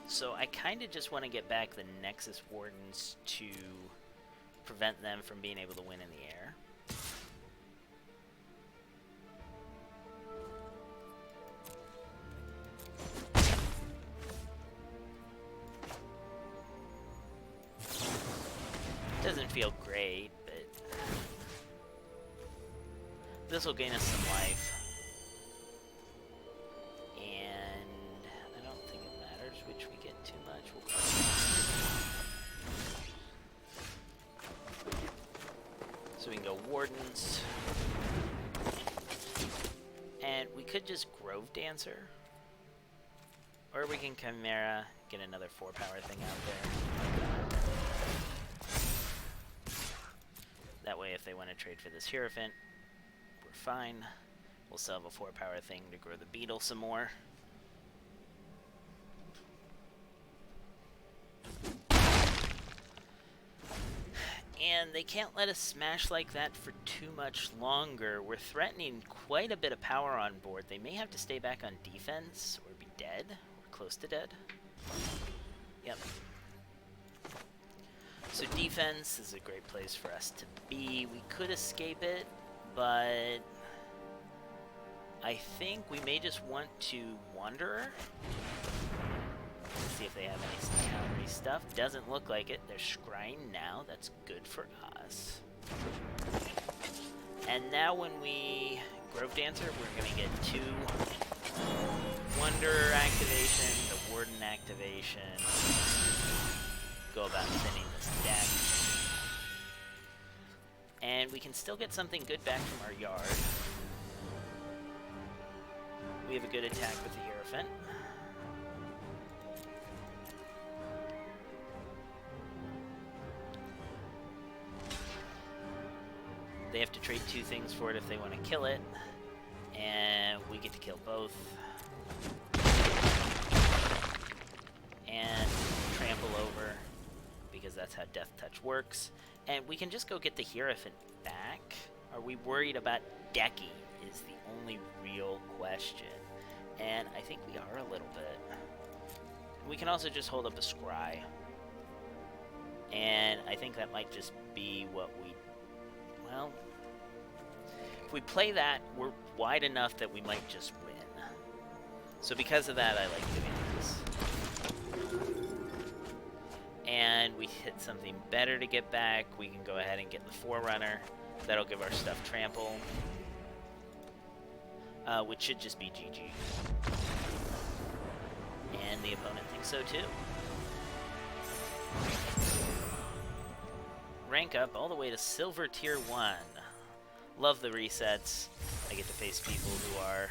So I kind of just want to get back the Nexus Wardens to prevent them from being able to win in the air. Doesn't feel great, but this will gain us some life. And I don't think it matters which we get too much. We'll so we can go Wardens. And we could just Grove Dancer. Or we can Chimera, get another 4-power thing out there. That way if they want to trade for this Hierophant, we're fine. We'll still have a 4-power thing to grow the Beetle some more. And they can't let us smash like that for too much longer. We're threatening quite a bit of power on board. They may have to stay back on defense or be dead, or close to dead. Yep. So defense is a great place for us to be. We could escape it, but I think we may just want to Wanderer. See if they have any countery stuff. Doesn't look like it. They're scrying now. That's good for us. And now when we Grove Dancer, we're going to get 2 Wanderer activation, the Warden activation. Go about thinning this deck. And we can still get something good back from our yard. We have a good attack with the Hierophant. They have to trade 2 things for it if they want to kill it. And we get to kill both. And trample over, because that's how Death Touch works. And we can just go get the Hierophant back. Are we worried about decking is the only real question. And I think we are a little bit. We can also just hold up a Scry. And I think that might just be what we... Well, if we play that, we're wide enough that we might just win. So because of that, I like doing this. And we hit something better to get back. We can go ahead and get the Forerunner. That'll give our stuff trample. Which should just be GG. And the opponent thinks so too. Rank up all the way to Silver Tier 1. Love the resets. I get to face people who are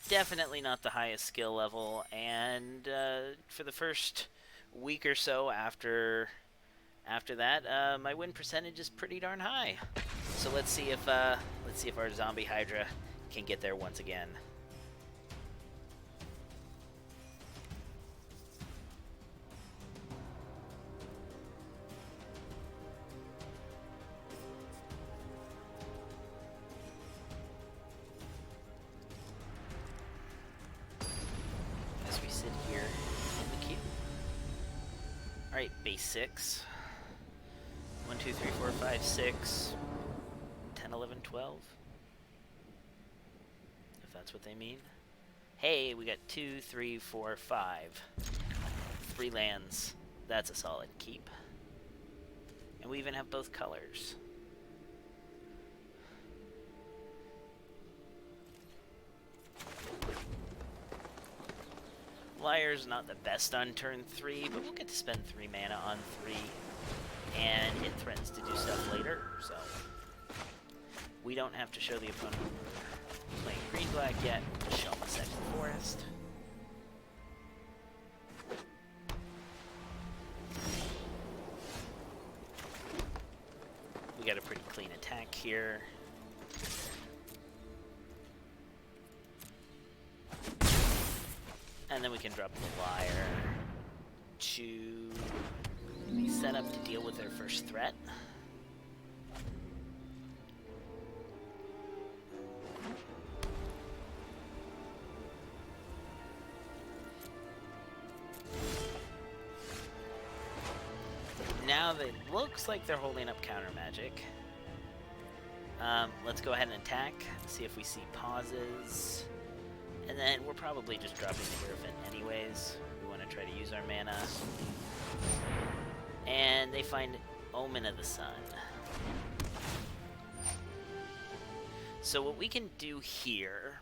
definitely not the highest skill level, and for the first week or so after that, my win percentage is pretty darn high. So let's see if our zombie Hydra can get there once again. As we sit here in the queue. Alright, base 6. 1, 2, 3, 4, 5, 6, 10, 11, 12. If that's what they mean. Hey, we got 2, 3, 4, 5. 3 lands. That's a solid keep. And we even have both colors. Liar's not the best on turn 3, but we'll get to spend 3 mana on 3. And it threatens to do stuff later, so we don't have to show the opponent we're playing green-black yet. Just show them a second forest. We got a pretty clean attack here. And then we can drop the Liar to be set up to deal with their first threat. Now it looks like they're holding up counter magic. Let's go ahead and attack, see if we see pauses. And then we're probably just dropping the Hierophant anyways. We want to try to use our mana. And they find Omen of the Sun. So what we can do here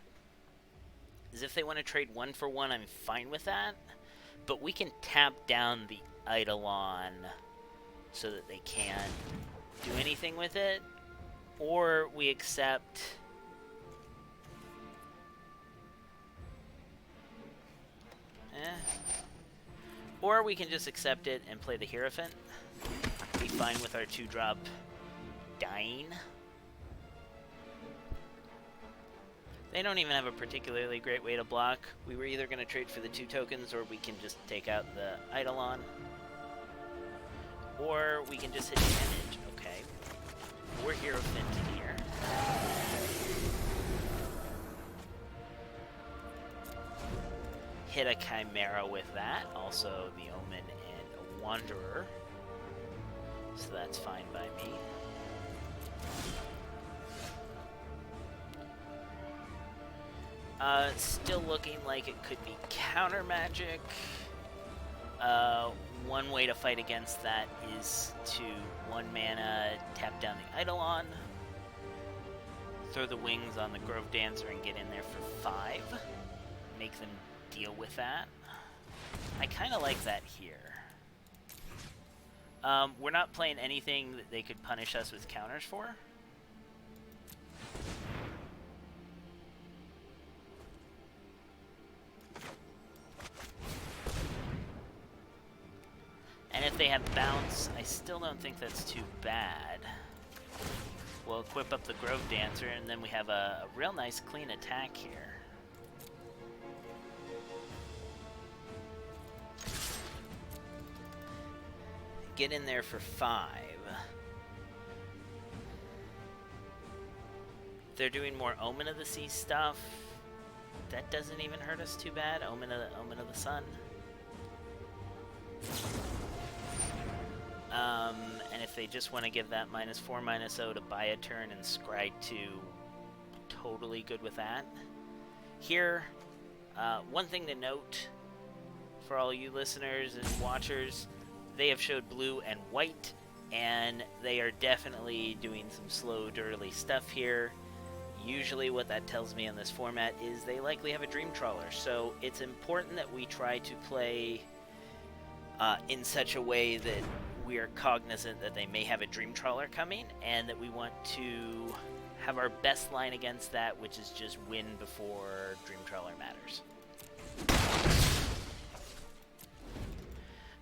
is if they want to trade 1 for 1, I'm fine with that. But we can tap down the Eidolon so that they can't do anything with it. Or we accept... Or we can just accept it and play the Hierophant. Be fine with our 2-drop dying. They don't even have a particularly great way to block. We were either going to trade for the 2 tokens, or we can just take out the Eidolon. Or we can just hit damage. Okay. We're Hierophant here. Hit a Chimera with that. Also the Omen and a Wanderer. So that's fine by me. Still looking like it could be counter magic. One way to fight against that is to 1 mana tap down the Eidolon, throw the wings on the Grove Dancer and get in there for 5. Make them deal with that. I kind of like that here. We're not playing anything that they could punish us with counters for. And if they have bounce, I still don't think that's too bad. We'll equip up the Grove Dancer, and then we have a real nice clean attack here. Get in there for 5. They're doing more Omen of the Sea stuff. That doesn't even hurt us too bad. Omen of the Sun. And if they just want to give that -4, -0 to buy a turn and scry 2, totally good with that. Here, one thing to note for all you listeners and watchers, they have showed blue and white, and they are definitely doing some slow, dirty stuff here. usually what that tells me in this format is they likely have a Dream Trawler. So it's important that we try to play in such a way that we are cognizant that they may have a Dream Trawler coming, and that we want to have our best line against that, which is just win before Dream Trawler matters.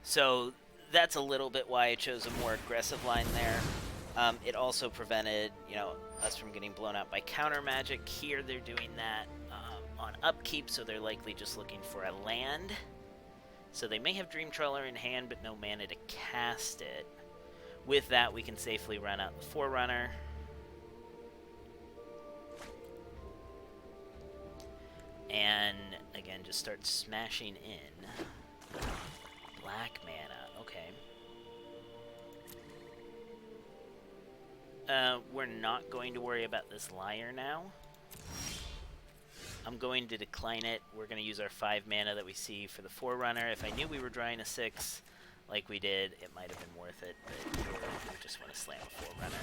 So that's a little bit why I chose a more aggressive line there. It also prevented, us from getting blown out by counter magic. Here they're doing that on upkeep, so they're likely just looking for a land. So they may have Dream Trawler in hand, but no mana to cast it. With that, we can safely run out the Forerunner. And, again, just start smashing in. Black mana, okay. We're not going to worry about this Liar now. I'm going to decline it. We're going to use our 5 mana that we see for the Forerunner. If I knew we were drawing a 6 like we did, it might have been worth it, but I just want to slam a Forerunner.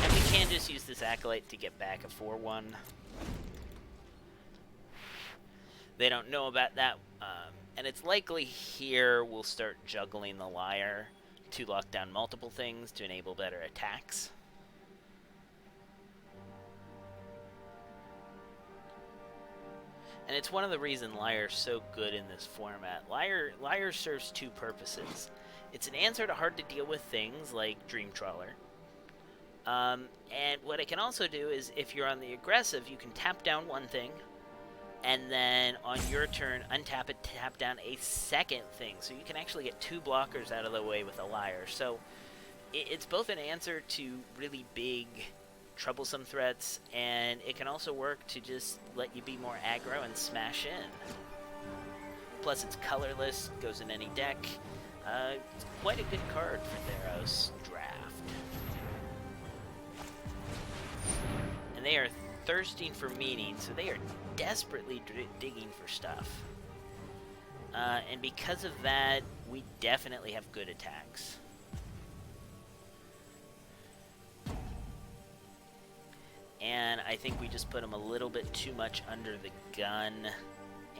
And we can just use this Acolyte to get back a 4-1. They don't know about that, and it's likely here we'll start juggling the Liar to lock down multiple things to enable better attacks. And it's one of the reasons Liar's so good in this format. Liar serves 2 purposes. It's an answer to hard-to-deal-with things like Dream Trawler. And what it can also do is, if you're on the aggressive, you can tap down one thing, and then on your turn, untap it, tap down a second thing. So you can actually get 2 blockers out of the way with a Liar. So it's both an answer to really big, troublesome threats, and it can also work to just let you be more aggro and smash in. Plus, it's colorless, goes in any deck. It's quite a good card for Theros draft. And they are thirsting for meaning, so they are desperately digging for stuff. And because of that, we definitely have good attacks. And I think we just put them a little bit too much under the gun.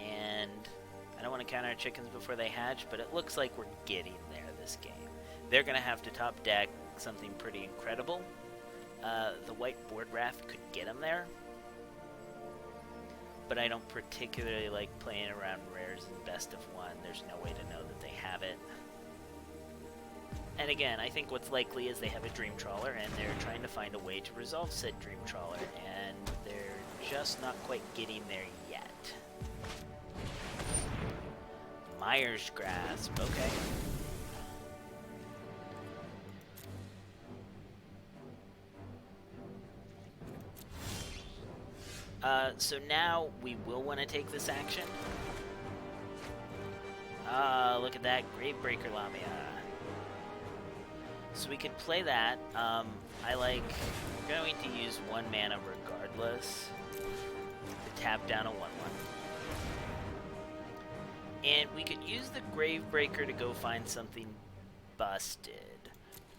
And I don't want to count our chickens before they hatch, but it looks like we're getting there this game. They're going to have to top deck something pretty incredible. The white board raft could get them there. But I don't particularly like playing around rares and best of 1. There's no way to know that they have it. And again, I think what's likely is they have a Dream Trawler, and they're trying to find a way to resolve said Dream Trawler, and they're just not quite getting there yet. Myers Grasp, okay. So now we will want to take this action. Look at that, Gravebreaker Lamia. So we could play that. We're going to use 1 mana regardless to tap down a 1/1. And we could use the Gravebreaker to go find something busted.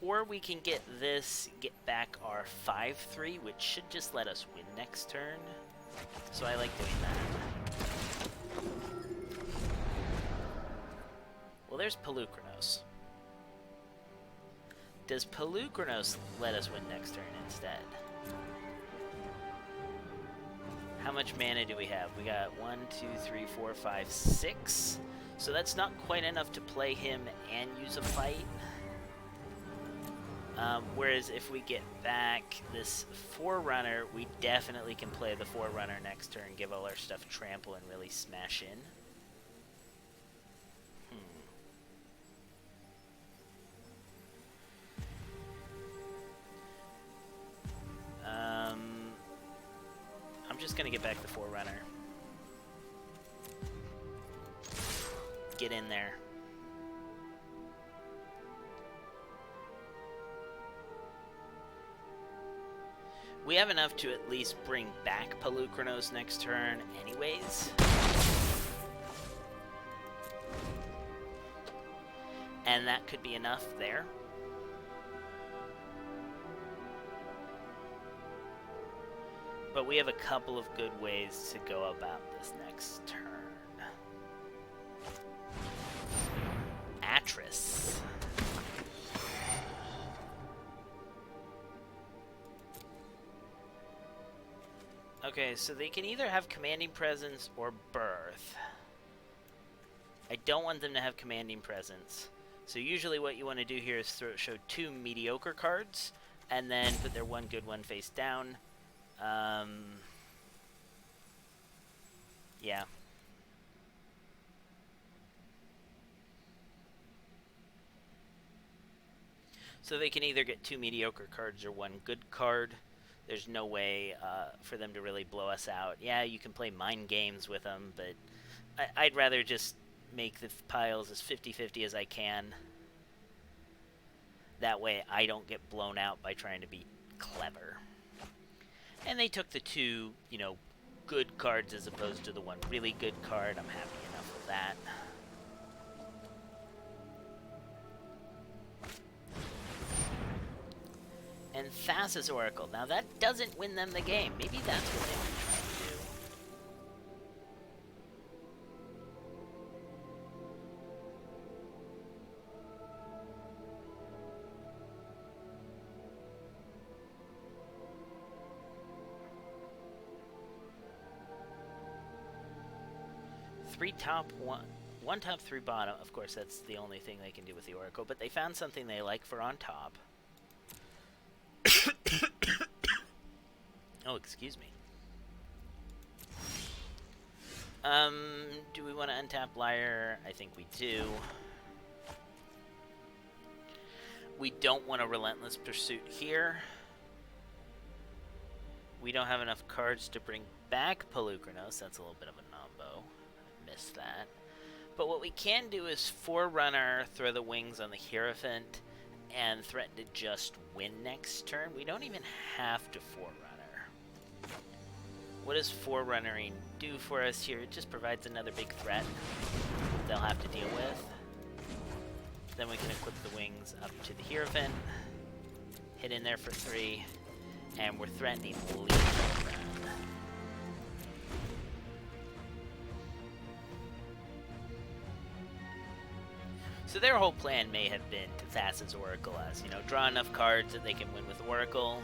Or we can get this, get back our 5/3, which should just let us win next turn. So I like doing that. Well, there's Pelucranos. Does Pelucranos let us win next turn instead? How much mana do we have? We got 1, 2, 3, 4, 5, 6. So that's not quite enough to play him and use a fight. Whereas if we get back this Forerunner, we definitely can play the Forerunner next turn, give all our stuff trample, and really smash in. I'm just gonna get back the Forerunner. Get in there. We have enough to at least bring back Pelucranos next turn anyways. And that could be enough there. But we have a couple of good ways to go about this next turn. Atris. Okay, so they can either have Commanding Presence or Birth. I don't want them to have Commanding Presence. So usually what you want to do here is show 2 mediocre cards, and then put their 1 good one face down. Yeah. So they can either get 2 mediocre cards or 1 good card. There's no way for them to really blow us out. Yeah, you can play mind games with them, but I'd rather just make the piles as 50-50 as I can. That way I don't get blown out by trying to be clever. And they took the 2, you know, good cards as opposed to the 1 really good card. I'm happy enough with that. And Thassa's Oracle. Now that doesn't win them the game. Maybe that's what they were trying to do. Three top, one top, 3 bottom. Of course, that's the only thing they can do with the Oracle. But they found something they like for on top. Oh, excuse me. Do we want to untap Liar? I think we do. We don't want a Relentless Pursuit here. We don't have enough cards to bring back Pelucranos. That's a little bit of a nombo. I missed that. But what we can do is Forerunner, throw the wings on the Hierophant, and threaten to just win next turn. We don't even have to Forerunner. What does Forerunnering do for us here? It just provides another big threat they'll have to deal with. Then we can equip the wings up to the Hierophant, hit in there for 3, and we're threatening lethal run. So their whole plan may have been to Thassa's Oracle us, you know, draw enough cards that they can win with Oracle.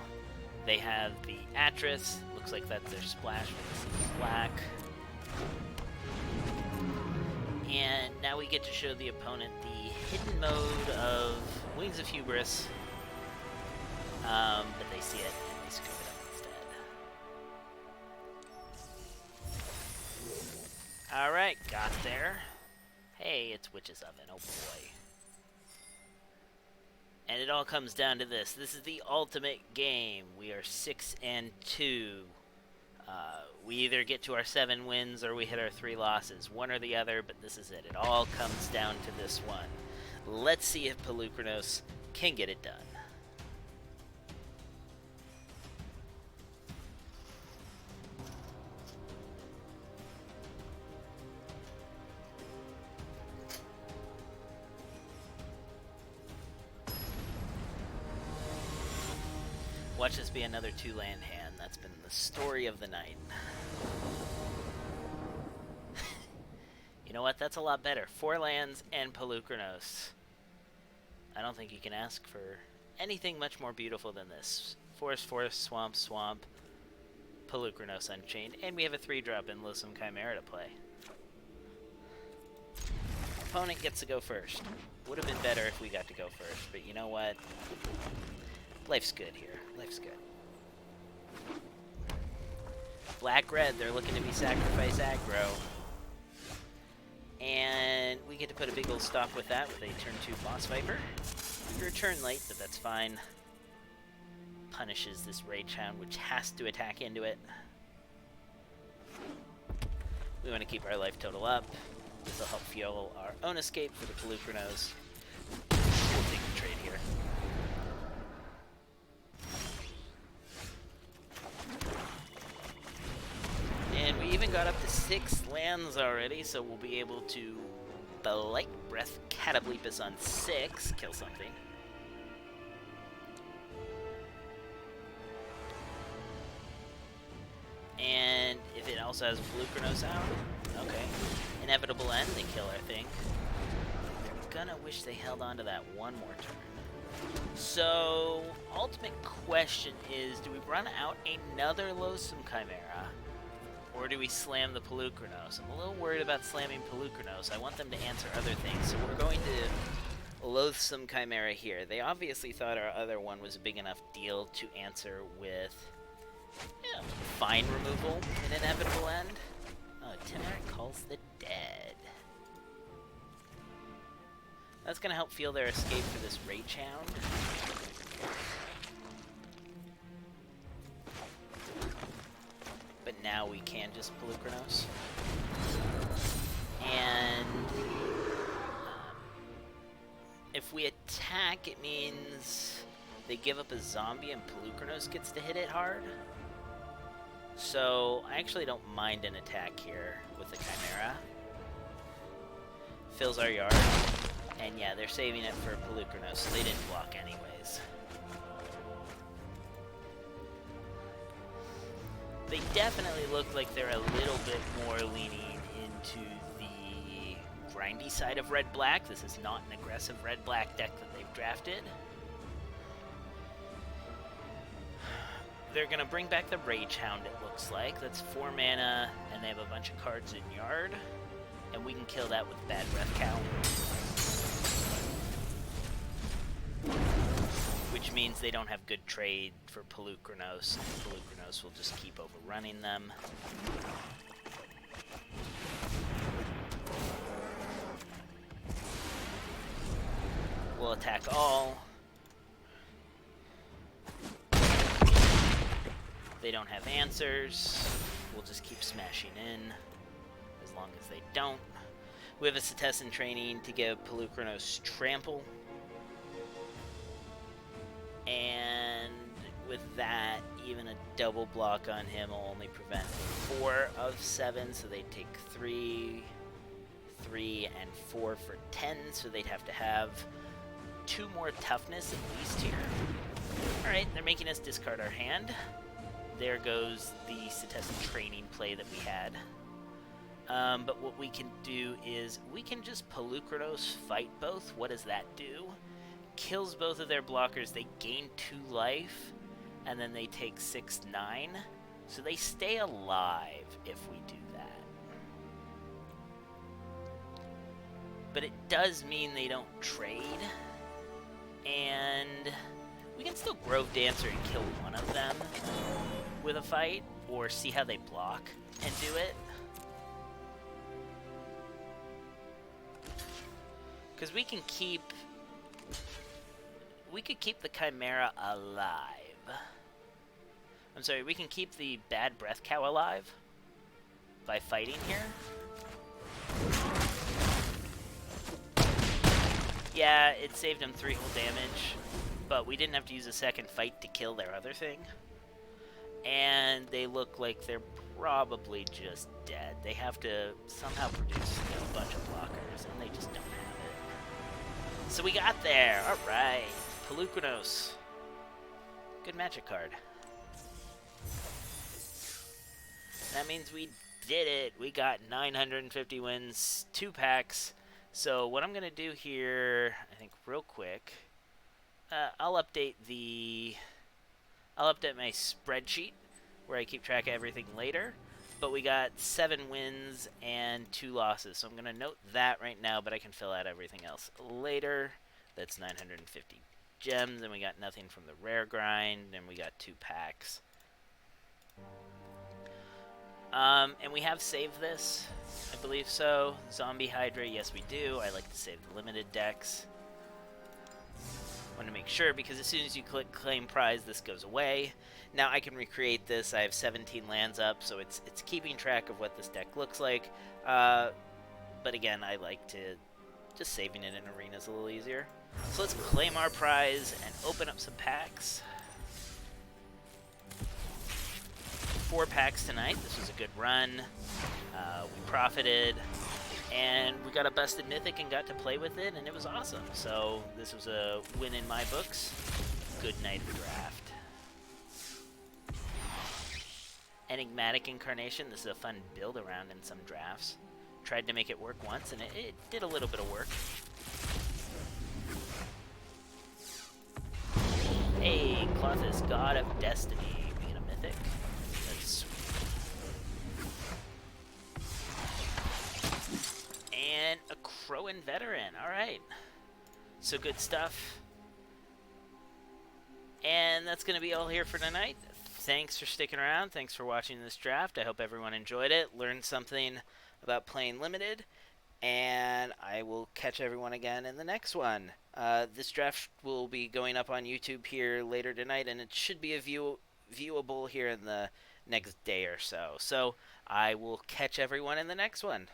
They have the Atris. Looks like that's their splash when this is black. And now we get to show the opponent the hidden mode of Wings of Hubris. But they see it and they scoop it up instead. Alright, got there. Hey, it's Witch's Oven, oh boy. And it all comes down to this. This is the ultimate game. We are 6-2. We either get to our 7 wins or we hit our 3 losses. One or the other, but this is it. It all comes down to this one. Let's see if Pelucranos can get it done. Watch this be another 2-land hand. That's been the story of the night. You know what? That's a lot better. 4 lands and Pelucranos. I don't think you can ask for anything much more beautiful than this. Forest, forest, swamp, swamp, Pelucranos Unchained, and we have a 3-drop in Loathsome Chimera to play. Opponent gets to go first. Would have been better if we got to go first, but you know what? Life's good here. Life's good. Black-red, they're looking to be sacrifice aggro. And we get to put a big old stop with that with a turn 2 Boss Viper. You're a turn late, but that's fine. Punishes this Rage Hound, which has to attack into it. We want to keep our life total up. This will help fuel our own escape for the Pelucranos. We'll take the trade here. And we even got up to 6 lands already, so we'll be able to Blight Breath Cataplepus on 6. Kill something. And if it also has Pelucranos out, okay. Inevitable End, they kill our thing. They're gonna wish they held on to that one more turn. So, ultimate question is, do we run out another Loathsome Chimera? Or do we slam the Pelucranos? I'm a little worried about slamming Pelucranos. I want them to answer other things, so we're going to Loathsome Chimera here. They obviously thought our other one was a big enough deal to answer with fine removal and Inevitable End. Oh, Timeric Calls the Dead. That's going to help fuel their escape for this Rage Hound. But now we can just Pelucranos. And if we attack, it means they give up a zombie and Pelucranos gets to hit it hard. So I actually don't mind an attack here with the Chimera. Fills our yard. And yeah, they're saving it for Pelucranos, so they didn't block anyways. They definitely look like they're a little bit more leaning into the grindy side of red-black. This is not an aggressive red-black deck that they've drafted. They're going to bring back the Rage Hound, it looks like. That's 4 mana, and they have a bunch of cards in yard. And we can kill that with Bad Breath Cow. Which means they don't have good trade for Pelucranos, and Pelucranos will just keep overrunning them. We'll attack all. They don't have answers. We'll just keep smashing in, as long as they don't. We have a Cetessan training to give Pelucranos Trample. And with that, even a double block on him will only prevent 4 of 7, so they'd take 3, 3, and 4 for 10, so they'd have to have 2 more toughness at least here. Alright, they're making us discard our hand. There goes the Cetessan training play that we had. But what we can do is, we can just Pelucranos fight both. What does that do? Kills both of their blockers, they gain 2 life, and then they take 6, 9. So they stay alive if we do that. But it does mean they don't trade. And we can still Grove Dancer and kill one of them with a fight, or see how they block and do it. Because we can keep... We could keep the Chimera alive. I'm sorry, we can keep the Bad Breath Cow alive by fighting here. Yeah, it saved him 3 whole damage, but we didn't have to use a second fight to kill their other thing. And they look like they're probably just dead. They have to somehow produce a bunch of blockers, and they just don't have it. So we got there. All right. Pelucranos. Good magic card. That means we did it. We got 950 wins, 2 packs. So what I'm going to do here, I think real quick, I'll update my spreadsheet where I keep track of everything later. But we got 7 wins and 2 losses. So I'm going to note that right now, but I can fill out everything else later. That's 950 gems, and we got nothing from the rare grind, and we got 2 packs. And we have saved this, I believe so. Zombie Hydra, yes we do. I like to save the limited decks. Want to make sure, because as soon as you click Claim Prize, this goes away. Now I can recreate this. I have 17 lands up, so it's keeping track of what this deck looks like. But again, I like to just saving it in arenas a little easier. So let's claim our prize and open up some packs. 4 packs tonight. This was a good run. We profited. and we got a busted mythic and got to play with it, and it was awesome. So this was a win in my books. Good night of draft. Enigmatic Incarnation. This is a fun build around in some drafts. Tried to make it work once, and it did a little bit of work. Hey, Clothis, God of Destiny, being a mythic. That's sweet. And a Crowan Veteran. Alright. So good stuff. And that's going to be all here for tonight. Thanks for sticking around. Thanks for watching this draft. I hope everyone enjoyed it, learned something about playing Limited, and I will catch everyone again in the next one. This draft will be going up on YouTube here later tonight, and it should be viewable here in the next day or so. So I will catch everyone in the next one.